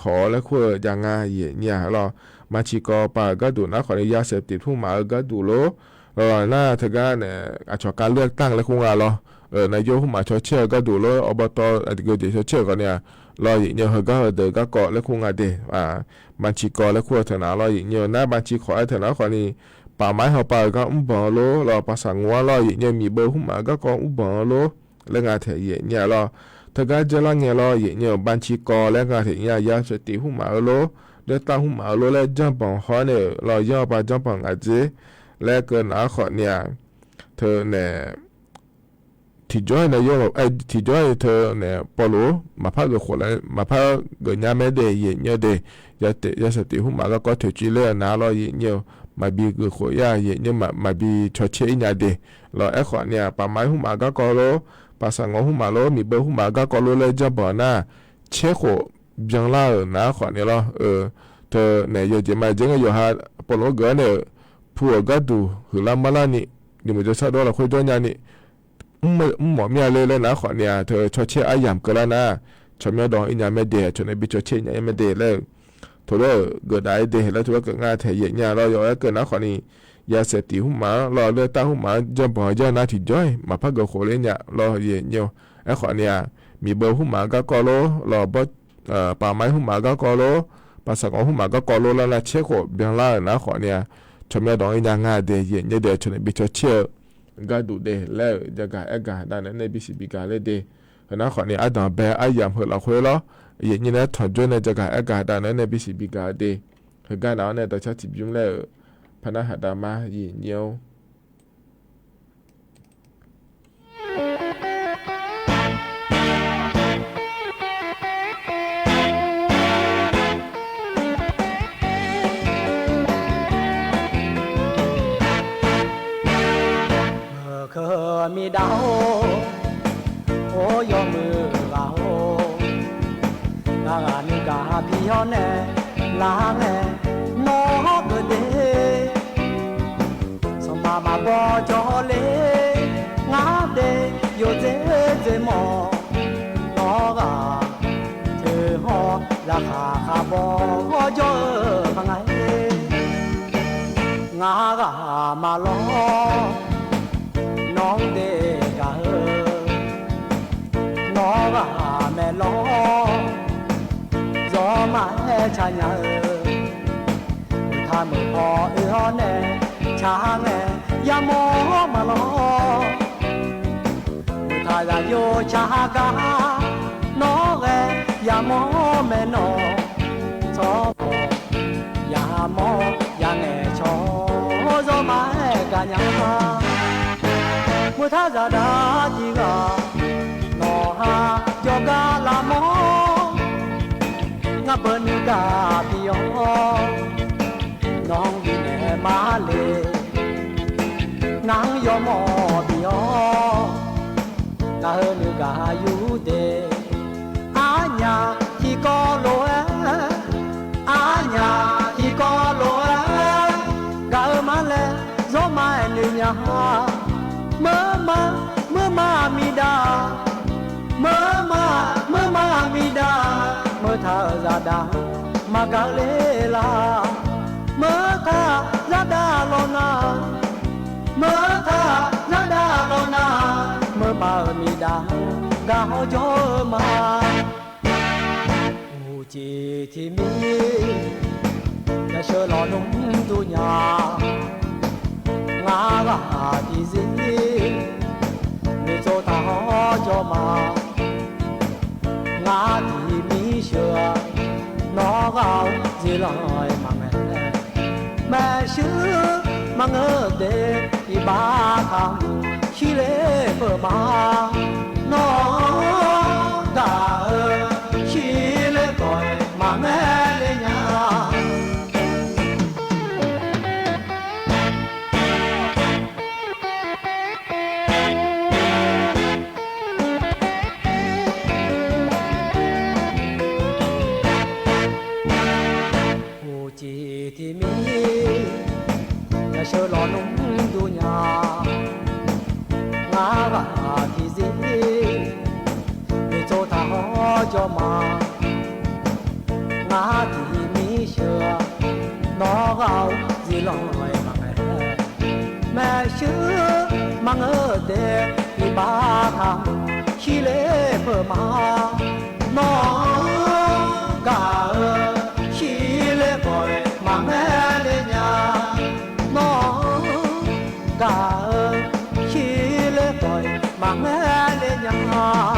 E: ขอแล้วคืออย่างงั้นอย่างเนี่ยเราบัญชีกอป่าก็ดูนะขออนุญาตเสพติดผู้มาก็ดูโลหน้าเธอก็เนี่ยชอบการเลือกตั้งแล้วคงอ่ะนายกผู้มาชดเชยก็ดูโลอบตอะไรก็จะชดเชยก็เนี่ยรออย่างเนี่ยเฮก็เดก็เกาะแล้วคงอ่ะเดบัญชีกอแล้วคือเถอะนะรออย่างเนี่ยหน้าบัญชีขอเถอะนะขอนี่ป่าไม้เฮาป่าก็บ่โลรอภาษางัวรออย่างเนี่ยมีเบอร์ผู้มาก็บ่โลแล้วงาเถอะอย่างเนี่ยรอเธอก็จะละเงี้ยรออย่างเนี่ยบัญชีกอแล้วงาเถอะเนี่ยยาเสพติดผู้มาโลเดต้าหุ่มเอาโลและจังปังฮอเนี่ยเราย่อไปจังปังอาเจและเกินอาขอเนี่ยเธอเนี่ยที่จ้อยนายกที่จ้อยเธอเนี่ยปอโลมาพักกับคนแล้วมาพักกับยาแม่เดย์เนี่ยเดย์ยาสติหุ่มมาก็เธอจีเล่นาเราเนี่ยมาบีกับคนยาเนี่ยมาบีชดเชยเนี่ยเดย์เราไอ้ขอเนี่ยป่าไม้หุ่มมาก็โลภาษางหุ่มมาโลมีเบอร์หุ่มมาก็โลเลยจังปังน่ะเชื่อโคยังล่านะขวานนี่ละเธอเนี่ยอยู่ที่มาเจงอยู่หาปนว่าเกินเนี่ยผัวก็ดูหือลำมาละนี่นี่มันจะชาดอละคุยด้วยนี่หมอเมียเลยนะขวานเนี่ยเธอชดเชยอายามกันแล้วนะชอบเมียดองอินยาไม่เดชนไอ้บิชดเชยเนี่ยไม่เดเลยทั่วโลกเกิดได้เดแล้วทั่วโลกงานเถียงเนี่ยเราอยู่เกินนะขวานนี่ยาเสพติดหุ่มมาเราเลือดตาหุ่มมาจะบ่อยจะน่าที่จ้อยมาพักกับโคเลยเนี่ยเราเย็นเดียวไอ้ขวานเนี่ยมีเบอร์หุ่มมาก็โลเราบ่ป่าไม้หุ่มมาก็โลภาษาของหุ่มมาก็โลแล้วนะเชื่อโคเบียงล่านะขอเนี่ยชมยาดองอีนางาเดยเนี่ยเดชนบิชเชื่อก็ดูเดแล้วจะกะเอกะด้านนั้นในบิสิบิกาเลยเดนะขอเนี่ยอดอเบอายามเฮเราคุยแล้วอย่างนี้นะถอนจนในจะกะเอกะด้านนั้นในบิสิบิกาเดเฮก็แล้วเนี่ยต่อชาติบิมแล้วพนักหาดามายีเนียว
H: มีดาวโอ้ยมือกาโหนางานิกาพี่ฮอนแน่ลาแน่นอกเดสมามาบอจอเลงาเดโยเจเจมอนอกาเธอฮอราคาคาบอจอพังไงงากามาลอน้องเด็กะน้องกะแม่ล้อรอมาให้ชายถ้ามือพอแน่ช้าแน่อย่ามอมาล้อถ้าจะโยชากาน้องอย่ามอแม่น้องส chó ya mò ya nghe chó gió mãi cả nhà mưa tha ra đã chỉ gà nó ha cho cả là mò ngã bên cả pion nong đi nè má lệ nắng gió mò pion ngã hơn cả du đề á nhà thì có lối á nhà thì có lối gà má lệ gió mai nữ nhà mơ ma mi đa mơ ma mi đa mơ tha ra đa mà gà lê la mơ tha ra đa lo na mơ tha ra đa lo na mơ ma mi đa gà ho gió ma chỉ thì mi đã sơ lo nung tu nhà ngã gà thì gì người cho ta ho cho mà ngã thì mi sửa nó gạo gì lời mà mẹ xưa mà ngỡ để thì ba thằng khi lễ vợ mà nó cả khi lễ gọi mà mẹ lên nhà chỉ thì mi đã sơ lo nung tu nhà ngã gà thì gì người cho ta ho cho mà ngã thì mi sửa nó gạo gì lo mà mẹ xưa mà ngỡ để thì ba thằng khi lễ vợ mà nó cả khi lễ gọi mà mẹ lên nhà nó cả khi lễ gọi mà mẹ lên nhà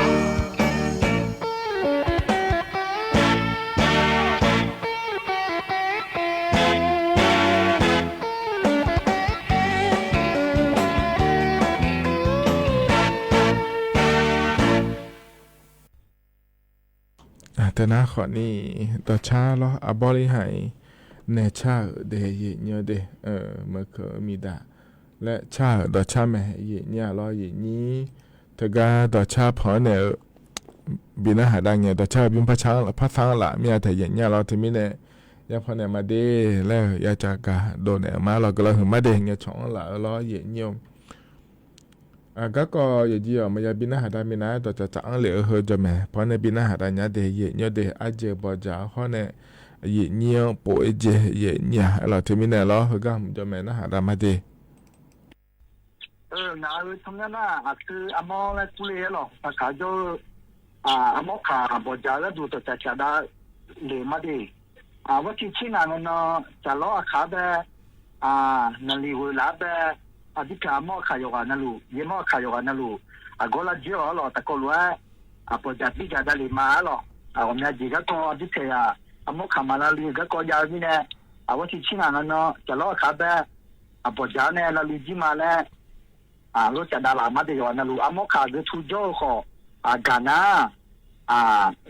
E: แต่นะขอนี่ต่อชาล้ออบริหายเนชาเดยเนียเดเมื่อเคยมีดาและชาต่อชาแม่เยเนี่ยล้อเยนี้แต่ก็ต่อชาพอเนี่ยบินหาดังเนี่ยต่อชาบินพระช้างพระสังละมีแต่เยเนี่ยล้อที่มีเนี่ยยาพอเนี่ยมาเดแล้วยาจากาโดนเนี่ยมาเราก็เลยถึงมาเดเนี่ยช่องละล้อเยเนี่ยก็อย่าเยี่ยมอย่าบินหาได้ไม่นะต่อจะจังเหลือเฮจะแม่เพราะในบินหาได้เนี่ยเดียเนี่ยเดียอาจจะบอจ่าเพราะเนี่ยเยี่ยเนี่ยป่วยเจเยี่ยเนี่ยเราที่มีเนี่ยล้อเฮก็จะแม่นะหาได้มาดี
J: นาทำงานน่ะคืออมอและกุเลหรอแต่ขาโจอมอขาบอจ่าแล้วดูตัวจะได้เลยมาดีว่าที่ชิงานเนาะจะล้อขาแบบนั่นลีเวลาแบบอาทิตย์ละมอขายกันนั่นลูยี่มอขายกันนั่นลูก็ละเจ้าหรอแต่ก็รู้ว่าพอจะที่จะได้เลยมาหรอผมเนี่ยจีก็อาทิตย์เสียมอขามาแล้วลีก็ยาวนี่เนี่ยว่าที่ชิงานเนาะจะล้อขาแบบพอจะเนี่ยแล้วลีจีมาแล้วรู้จักดารามาได้กันนั่นลูมอขาจะทุจโจ้ก็กันนะ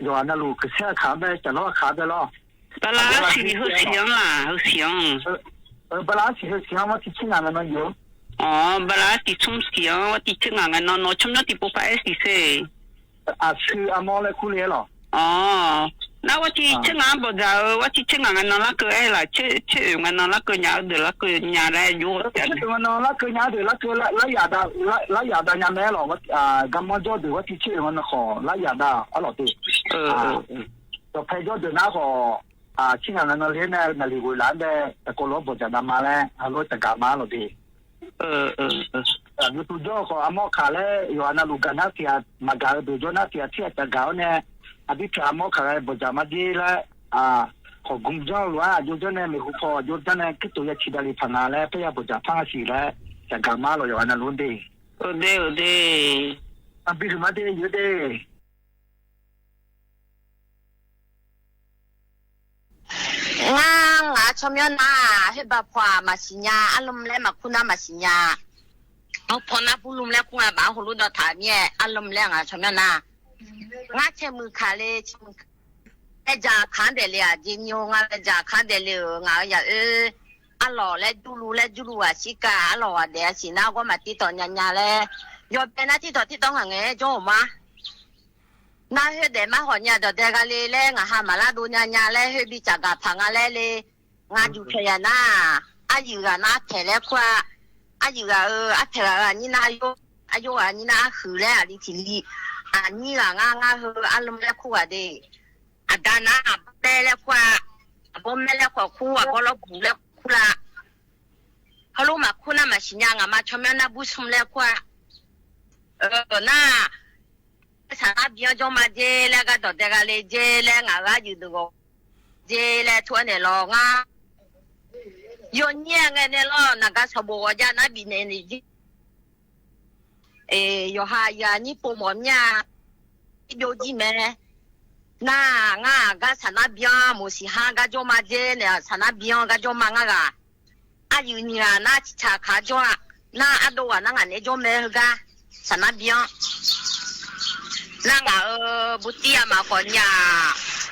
J: ย้อนนั่นลูคือเสียขาแบบจะล้อขาแบบหรอ
F: ปลาสีเขาเสียงล่ะเขาเสียง
J: ปลาสีเขาเสียงว่าที่ชิงานเนาะอยู่
F: บลาติชุ่มเสียงว่าติชงงานนชุ่มนั่นติปุ๊บไปสิเซ่
J: คืออมอเลยคุเล่หรอ
F: แล้วว่าติชงงานบอกจะว่าติชงงานนั่นละก็ไอ้ละชื่องานนั่นละก็ยาวเดือดละก็ยาวได้ยุ่งจัง
J: ชื่องานนั่นละก็ยาวเดือดละก็ละยาดายาแม่หรอว่ากำมอจอเดือดว่าติชื่องานนั่นขอละยาดาอ๋อหรอติตัวเพย์จอเดือดนะขอชิงงานนั่นเลี้ยงนั่นลีกุยหลานเด้แต่ก็รู้บอกจะนำมาแล้วฮัลโหลจะกลับมาหรอติยูทูบก็อมอขาเลยอยู่อันนั้นลูกนักที่มาการดูจนักที่จะกล่าวเนี่ยอดีตอมอขาเลยบอกจะมาดีแล้วของกุมจ้าหรือว่ายูจเนี่ยมีหุบพอยูจเนี่ยคิดตัวชิดาลีพังอะไรเพื่อบอกจะพังสิแล้วจะกลับมาเลยอยู่อันนั้นลุ้นดีบิลมาดีอยู่ดี
K: ชมยนาเฮบะพวามาสิญาอารมณ์และมาคุณามาสิญาเอาพอนาปุลุมและคุณอาบาหุลุดอถาเมียอารมณ์และชมยนางาเชมือคาเลชมือไอจาคันเดลียจิโยงาจาคันเดลีงาอย่าอลอและจูลูอะสิกาอลอเดสินาก็มาติตอนญาๆและยอเป็นนาที่ต่อที่ต้องหังเอโจมานาเฮเดมาหอญาดอเดกาเลและงาหามาลาดูญาๆและเฮบิจากาพังาและเลงาอยู่เทียนาอายุกานาเทเลควาอายุกาอาเทลานี่นาอายุอันนี้นาคือและอลิทิลีอันนี้ละงาเฮอารมณ์และคู่อะเดอาดานาเตและควาบ่แม่และควาคู่อะบ่ลบหูและคู่ละเขารู้มาคู่น่ะมาสิญางามาชมนาบุซุมและควาน่าสาเบียจอมาเจและก็ดอเดกาเลเจและงาอยู่ดูเจและทวนเนลงาโยนเนี่ยไงเนี่ยล่ะนักสบู่ว่าจะน่าบินเนี่ยจีโยหายานี่ปุ่มเนี่ยโยจีแม่น่างาก็สนาเบียมุสิฮาก็จอมาเจเนี่ยสนาเบียก็จอมางาอายุเนี่ยน่าชิชาขาจอน่าอดว่าน่างานเนี่ยจอมเมก็สนาเบียน่างบุตรีมาคนเนี่ย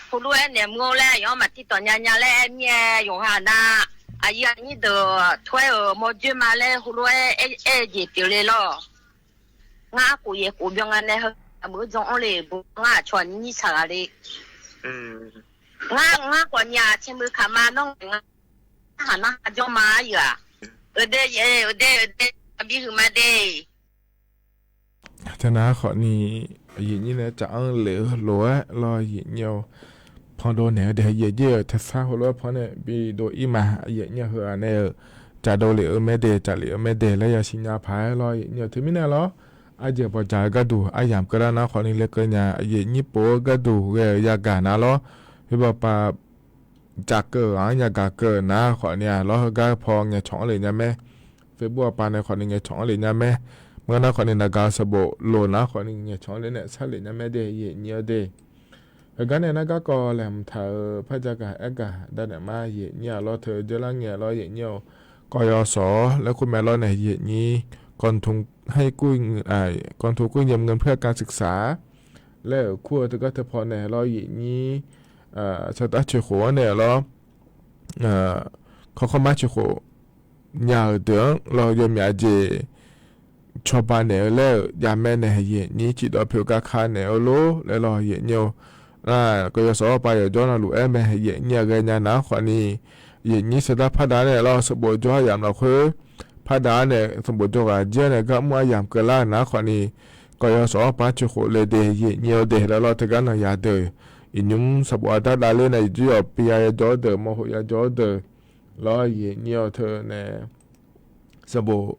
K: ผู้รู้เนี่ยมัวแล้วยอมมาที่ตอนเนี่ยแล้วเนี่ยโยหาน่าอายุนี่เดอถ้วยโมจิมาเลยหุ่นว่าจีบเลยล่ะง่ากูเยกูเบียงอันเนี่ยมือจงเลยบุง่าชวนนี่สาเลยง่ากว่าเนี่ยเชื่อมือขามาน้องหันหน้าจงมาอยู่อ่ะเดบิวมาเด
E: จะน่าขอนี่ยินนี่นะจะอังเหลือหลัวรอยินเดียวพอโดนเนี่ยเดี๋ยวเยอะๆถ้าซาหัวเราะพอเนี่ยบีโดอีมาเยอะเนี่ยเหรอเนี่ยจะโดนเหลือไม่เดจะเหลือไม่เดแล้วอย่าชิญญาพายรอเนี่ยถึงไม่แน่หรออาจจะพอจ่ายก็ดูอายามก็ได้นะขอนี่เล็กก็เนี่ยเยอะนี่โป้ก็ดูเว้ยอยากกันนะหรอพี่บอกปาจากเกิดอยากเกิดนะขอเนี่ยแล้วก็พอเนี่ยช่องเลยเนี่ยแม่เฟซบุ๊กปาเนี่ยขอนี่เนี่ยช่องเลยเนี่ยแม่เมื่อนั้นขอนี่นักการสบู่โลนะขอนี่เนี่ยช่องเลยเนี่ยสักเลยเนี่ยแม่เดเยอะเนี่ยเดกันเนี่ยนะก็แหลมเธอพระจักรเอกได้เนี่ยมาเยอะเนี่ยเราเธอจะละเงี้ยเราเยอะเนี่ยกยศแล้วคุณแม่เราเนี่ยเยอะนี้กองทุนให้กู้กองทุนกู้ยืมเงินเพื่อการศึกษาแล้วคู่เธอก็เธอพอเนี่ยเราเยอะนี้สตาร์ทหัวเนี่ยเราเขามาชิโร่ยาวเดือนเรายอมยาเจชอบบ้านเนี่ยแล้วยามแม่เนี่ยเยอะนี้จิตเอาเพื่อการค้าเนี่ยโลแล้วเราเยอะเนี่ยก็จะสอบไปย้อนหลุดแม่เยเนี่ยกันยานะขวานี้เยนี่สุดท้ายพัดาเนี่ยเราสมบูรณ์จ่อยามเราคือพัดาเนี่ยสมบูรณ์จ่อเจเนี่ยก็มัวยามเกล้านะขวานี้ก็จะสอบไปจุดเลยเดยเนี่ยเดแล้วเราถึงกันยาเดยอินุมสมบูรณ์ได้เลยในจุดปียาจ่อเดมโหยาจ่อเดเราเยเนี่ยเธอเนี่ยสมบูรณ์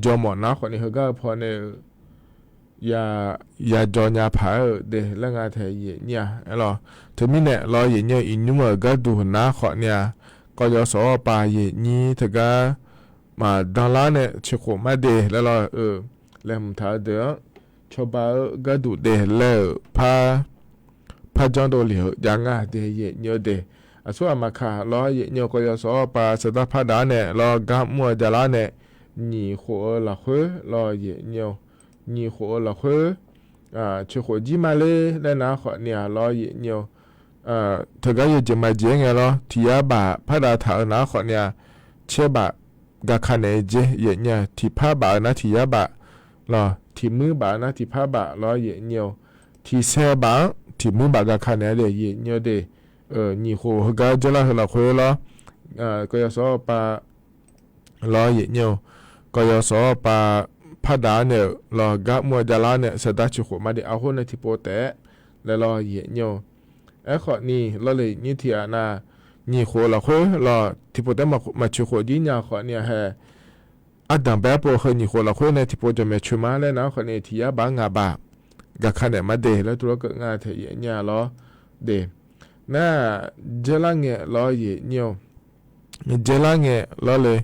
E: จ่อหมดนะขวานี้เขาก็พอเนี่ยอย่าจอญาผาเดแล้วงาเทยเนี่ยหรอถึงมิเนี่ยรอเยเนี่ยอินุมก็ดูนะขอเนี่ยก็จะสอบไปเยนี่ถึงก็มาดังล้านเนี่ยชิโคมาเดแล้วรอแล้วมันท้าเดือชอบก็ดูเดแล้วพาจอนโดเหลียวยังงาเดเยเนี่ยเดส่วนมาค่ะรอเยเนี่ยก็จะสอบไปสตาร์พัดาเนี่ยรอกำมัวจะล้านเนี่ยนี่หัวละหัวรอเยเนี่ย你活了会去活鸡嘛嘞，来拿好你啊老爷牛他个有这么几个咯，提呀把拍到头拿好呢，切把个看那些也呢，提拍把那提呀把咯，提มือ把那提拍把老爷牛，提车把提มือ把个看那的也牛的，你活个这了了会咯，个要说把老爷牛，个要说把พัดาเนี่ยรอกะมัวจาลาเนี่ยสตาชิโคมาดิเอาคนในที่โปแตะแล้วรอเยเนียวขอนี่เราเลยนี่ที่นานี่โคละโครอที่โปแตะมาชิโคดีเนี่ยขอเนี่ยแฮอัดดังแบบโปเคยนี่โคละโคในที่โปจะมาชิมาแล้วนะขอเนี่ยที่ยาบางงาบากะคันเนี่ยมาเดแล้วตัวก็งาเทเยเนี่ยรอเดน่าเจลังเนี่ยรอเยเนียวเจลังเนี่ยเราเลย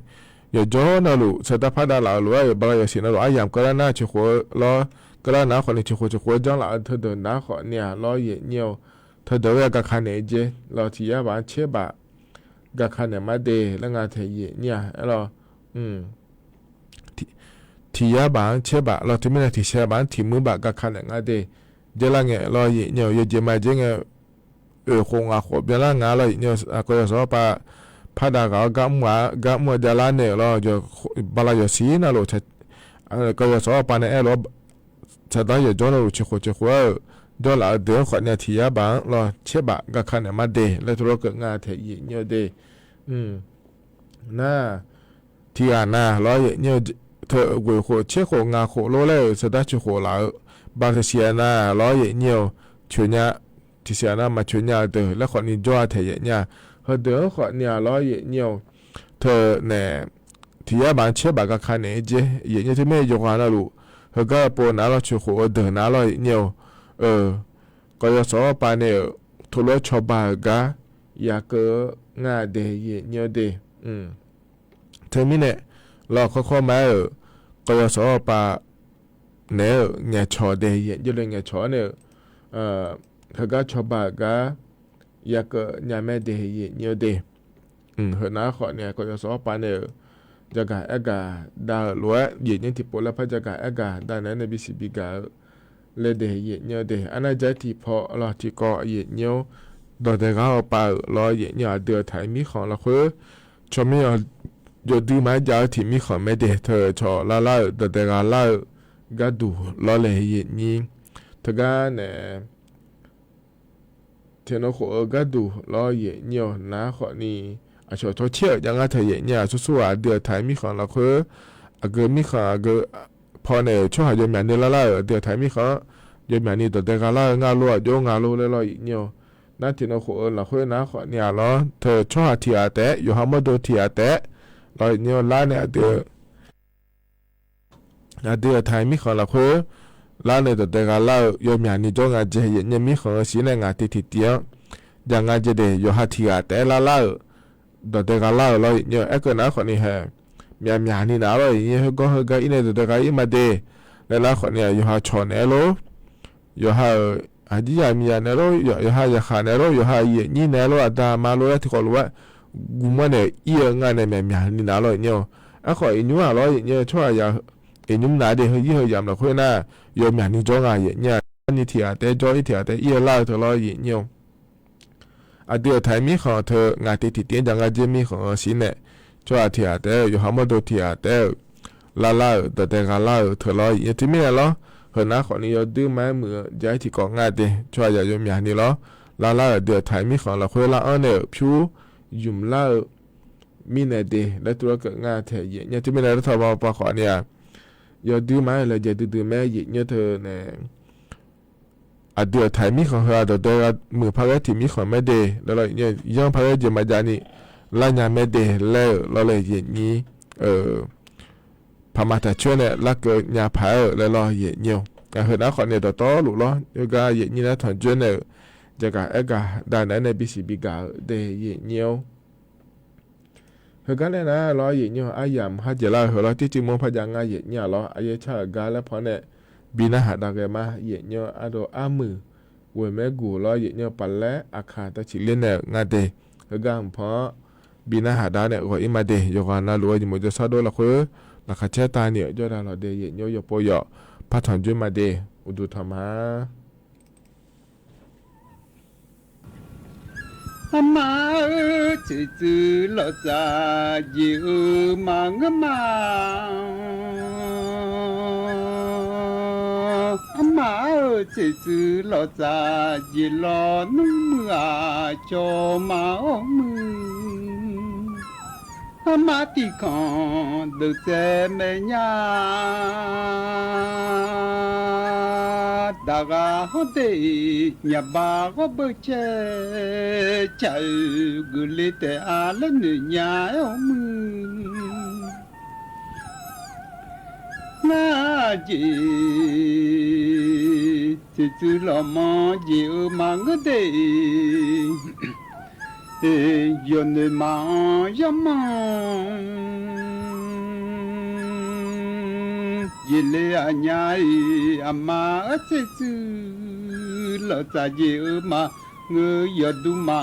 E: 有จอนะลูสตาพัดาลาลูไอ้บางอย่างสินะลูอายามก็แล้วน่าชิโคล้อก็แล้วนะคนนี้ชิโคจังละเธอเดินนะขอเนี่ยล้อเยเนี่ยเธอเดินกับคันเอเจล้อที่ยาบ้านเชบะ กะคันเนี่ยมาเดแล้วงาเทเยเนี่ยเราที่ยาบางเชบะเราที่ไม่ได้ที่เชบางที่มือบะกะคันเนี่ยงาเดเจลังเงเราเยเนี่ยเจมาเจงคงอาขบเจลังงาเราเนี่ยก็จะสอบปะพาดากากำมัวเจลันเนี่ยเราจะบาลายสีนะเราก็จะสอบปะเนี่ยเราจะได้ยจอนเราชิโคดอลลาร์เดือนขวัญเนี่ยที่ยาบางเราเชบะกะคันเนี่ยมาเดแล้วตัวเราเกิดงาเทเยเนี่ยเดน่าที่อ่านน่ะเราเนี่ยเธอกุยโคเชโคงาโคโลเลสดาชิโคลาบางเสียน่ะเราเนี่ยชวนเนี่ยที่เสียน่ะมาชวนเนี่ยเดอแล้วขวัญนี่จ่อเทเยเนี่ยเฮเดอขวัญเนี่ยเราเนี่ยเธอเนี่ยที่ยาบางเชบะกะคันเนี่ยเจเนี่ยที่ไม่ยกว่านะลูกเฮก็ปนน่ะเราชิโคเดอน่ะเราเนี่ยก็จะสอบปานเนี่ยทุลชบากะอยากเกงาเดเยเนี่ยเดเธอมีเนี่ยเราข้อมาก็จะสอบปาเนี่ยเนี่ยชอเดเยอยู่เลยเนี่ยชอเนี่ยเขาก็ชบากะอยากเกเนี่ยแม่เดเยเนี่ยเดเห็นนะขอเนี่ยก็จะสอบปานเนี่ยจะกะเอกาดาลัวเยเนี่ยที่ปละพะจะกะเอกาดานั้นในบิสิบิกาเลเดเยเนี่ยเดอันนั้นจะที่พอเราที่ก็เยเนี่ยดอเดกาเอาไปเราเยเนี่ยเดือดไทยมีของเราคือชมไม่เอาอยู่ดีมาจากที่มีของไม่เดเธอชอลาดอเดกาลาก็ดูเราเลยเยนี่เธอก็เนี่ยเทนโคก็ดูเราเยเนี่ยนะขอนี่อาชอทเชี่ยยังไงเธอเยเนี่ยสู้ๆเดือดไทยมีของเราคือเกิดมีของเกิดพอเนี่ยช่วงหายมันนี่ละเดี๋ยวไทยมีเขาเดี๋ยวมันนี่ตัวเด็กละงาลัวโยงาลัวเลยเราอีกเนี่ยนั่นที่เราคุยเราคุยนะขอเนี่ยเราเธอช่วงที่อาแต่อยู่ห้ามดูที่อาแต่เราเนี่ยละเนี่ยเดี๋ยวไทยมีเขาเราคุยละเนี่ยตัวเด็กละโยมมันนี่โยงาเจเนี่ยมีเขาสิเนี่ยงาติดเดียวยังงาเจเดอยู่หาที่อาแต่ละตัวเด็กละเราเนี่ยก็นะขอนี่ฮะมีนี่นะเราอย่างเงี้ยก็อินเดียตัวก็อิมาเดแล้วละคนเนี่ยอยู่หาชอนเอโลอยู่หาอาจิยามีเนโลอยู่หายาคาเนโลอยู่หาเยนี่เนโลอาดามาโลที่เขารู้ว่ากุมันเนี่ยอีงานเนี่ยมีนี่นะเราเนี่ยขออินุอ่ะเราเนี่ยช่วยอย่าอินุนาเดเฮยี่เฮยามเราคุยนะอยู่มีนี่จ้องอ่ะเนี่ยนี่ที่อาแต่จ้อยที่อาแต่อีลาตัวเราเนี่ยเดี๋ยวไทยมีของเธองานติดเตียนจังงานเจมีของสิเนี่ยช่วยที่อาแต่อยู่ห้ามดูที่อาแต่ลาแต่กาลาเธอรออย่างที่ไม่เหรอเห็นนะขอนี้ดื้อไม้มือใจที่ก่อง่ายเดช่วยอย่าโยมอย่างนี้เหรอลาเดือดไทยมีของเราคุยละอันเนี่ยผิวยุ่มลามีเนเดแล้วตัวก็ง่ายเธออย่างที่ไม่ได้ทว่าปะขอเนี่ยอย่าดื้อไม้เลยอย่าดื้อแม่อย่างเธอเนี่ยเดือดไทยมีของเราเดือดมือพระที่มีของไม่เดแล้วเราเนี่ยย่องพระเจมาจานี่ลายาไม่เดแล้วเราเลยอย่างนี้พม่าแต่ช่วยเนี่ยลักเกิดยาผายแล้วรอเยอะเนียวแต่เห็นนะขอเนี่ยต่อต่อหลุดล้อเดี๋ยวก็เยอะนี่นะถอนช่วยเนี่ยจะก็เอกาด้านไหนในบิสิบิกาเดเยอะเนียวเห็นกันเลยนะรอเยอะเนียวอายามฮัจเจล่าเหรอที่จริงมันพยังงาเยอะเนี่ยรออายชากาแล้วพอเนี่ยบินาหาดากมาเยอะเนียวอโดอามือเวแม่กูรอเยอะเนียวปัลและอาคาตะชิเล่นเนี่ยงาเดเห็นกันพอบินาหาดาเนี่ยก็อิมาเดยกานาลัวจิโมจะซาโดละคือนักเชตาเนี่ยยอดเราเดยโยโปยพัฒนจุมาเดอุดุธรรมะ
L: อามาจื้อๆเราจะยืมมังมาอามาจื้อๆเราจะยืรอนุ่มมือจอมามือมาติกันดูเจเมียดากาฮเดยบากบเชใจกุลิเตอาลนุญาอมือนาจีจุลมอจีมังเดยนมายามยิเลอัญญาอามาเจจุลตาเยมา người giờ du mà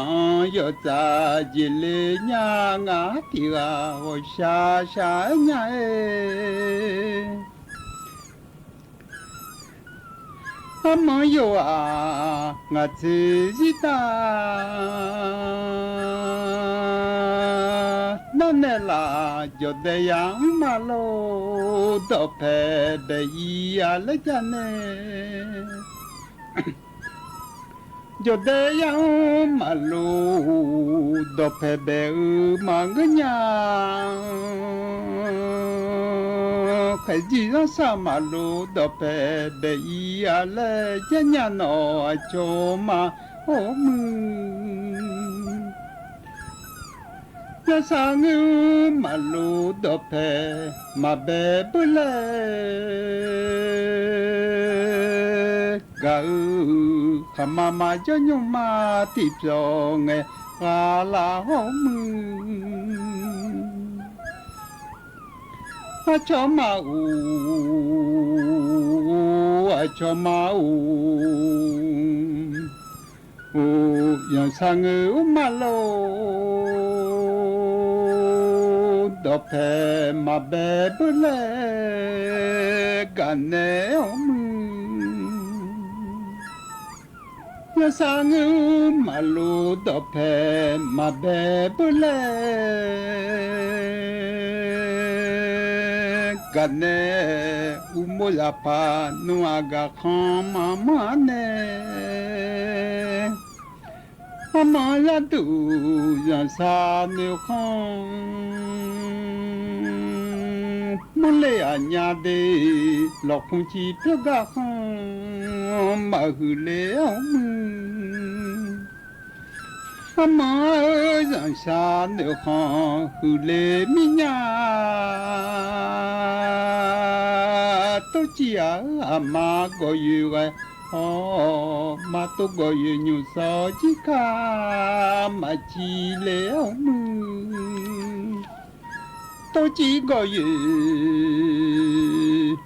L: giờ ta chỉ lệ nhà ngã thì à hồi xa xa nhà mà yo à ngã chỉ ta nên là giờ đây yang mà lo đó phải để ý à lấy cho nên giờ đây yang mà lo đó phải để mà người nhà cái gì đó sao mà lo đó phải để ý à lấy cho nhà nó cho mà ya sang mà lu đổ pe mà bé bự lệ gạo khăm mà cho nhung mà tiếp cho nghe gà là hôm cho mà cho mà yang sang mà lo đó phải mà bé bự lệ gan nè yang sang mà lo đó phải mà bé bự lệ gan nè la pa nu aga khama mane ama la tu ya sa ne khom mole anya de lo khung chi pyo ga khom ma hu le ama ya sa ne khom hu le mi nya tôi chỉ mà gọi yêu mà tôi gọi yêu nhiều sao chỉ cả mà chỉ lẽ tôi chỉ gọi yêu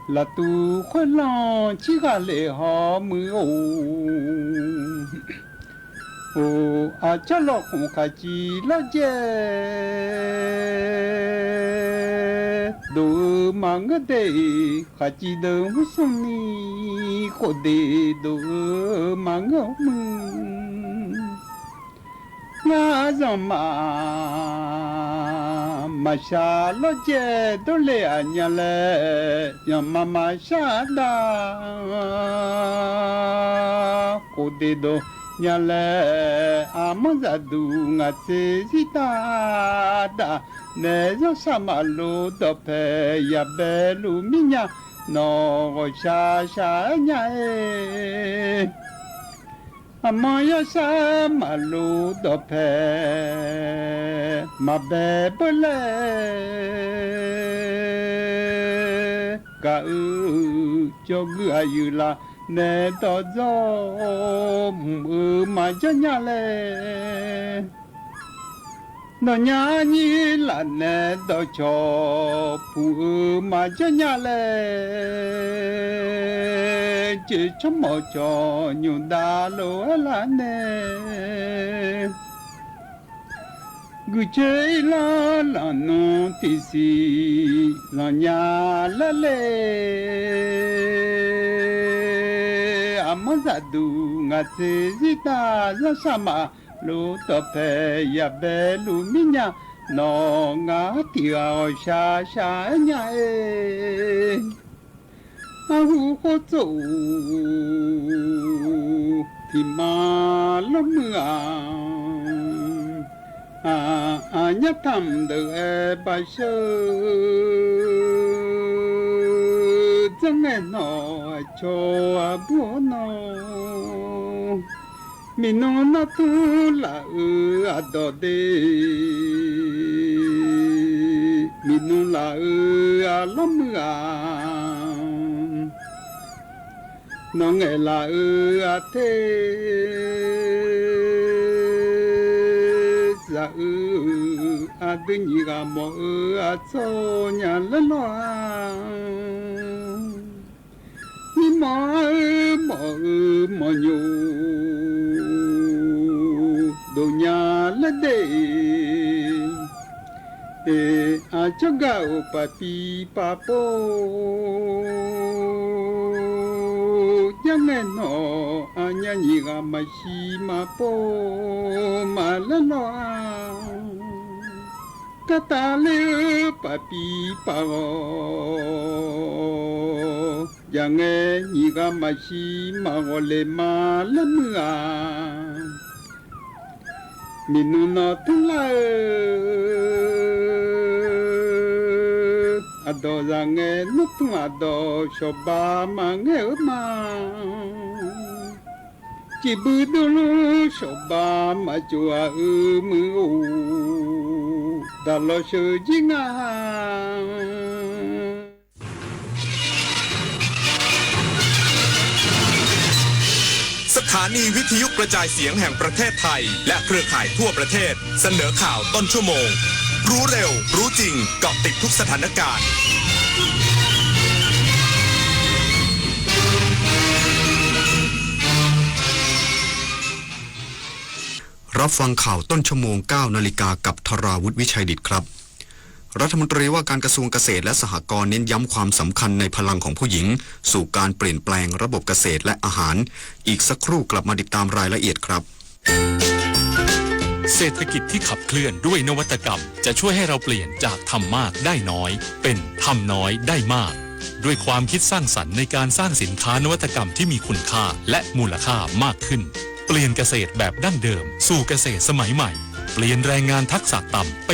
L: là tu khoan lo chỉ cả lẽ họ mưa cho lo không cả chỉ lo dễ đồ mà ngỡ đây cả chỉ đâu mà sống ni khó để đồ mà ngỡ ngã rằng mà xa lo dễ đồ lệ anh lệ nhưng mà xa đa khó để đồ nhà lệ ama zadu ngase zita da ne zo samalo do pe ya belu minya no sha sha nya e ama ya samalo do pe ma be bele ka cho gu ayu la nè to gió mà cho nhà lệ nó nhà như là nè to cho phụ mà cho nhà lệ chỉ cho một cho nhiều đa lúa là nè người chơi là nó thì gì là nhà là lệ ama zadu ngase zita za sama lo tope ya belu minya no nga tia sha sha nya e ahu ho zo thì mà lắm nhất thầm được bà sơ chẳng nghe nó cho bố nó mình nó tu là đó đi mình là lắm nó nghe là thế ra đừng như gà mò cho nhà lớn mò mò mò nhiều do nya la de a chaga o papi papo yang no anya ni ga mashi mapo malalo katale papi pao yang ni ga mashi magole malamua minuno tula ado zange nutu ado shoba mange ma cibudulu shoba majua umu dalo sejinga
M: สถานีวิทยุกระจายเสียงแห่งประเทศไทยและเครือข่ายทั่วประเทศเสนอข่าวต้นชั่วโมงรู้เร็วรู้จริงเกาะติดทุกสถานการณ์รับฟังข่าวต้นชั่วโมง 9 นาฬิกากับธราวุฒิวิชัยดิษฐ์ครับรัฐมนตรีว่าการกระทรวงเกษตรและสหกรณ์เน้นย้ำความสำคัญในพลังของผู้หญิงสู่การเปลี่ยนแปลงระบบเกษตรและอาหารอีกสักครู่กลับมาติดตามรายละเอียดครับ
D: เศรษฐกิจที่ขับเคลื่อนด้วยนวัตกรรมจะช่วยให้เราเปลี่ยนจากทำมากได้น้อยเป็นทำน้อยได้มากด้วยความคิดสร้างสรรค์ในการสร้างสินค้านวัตกรรมที่มีคุณค่าและมูลค่ามากขึ้นเปลี่ยนเกษตรแบบดั้งเดิมสู่เกษตรสมัยใหม่เปลี่ยนแรงงานทักษะต่ำไป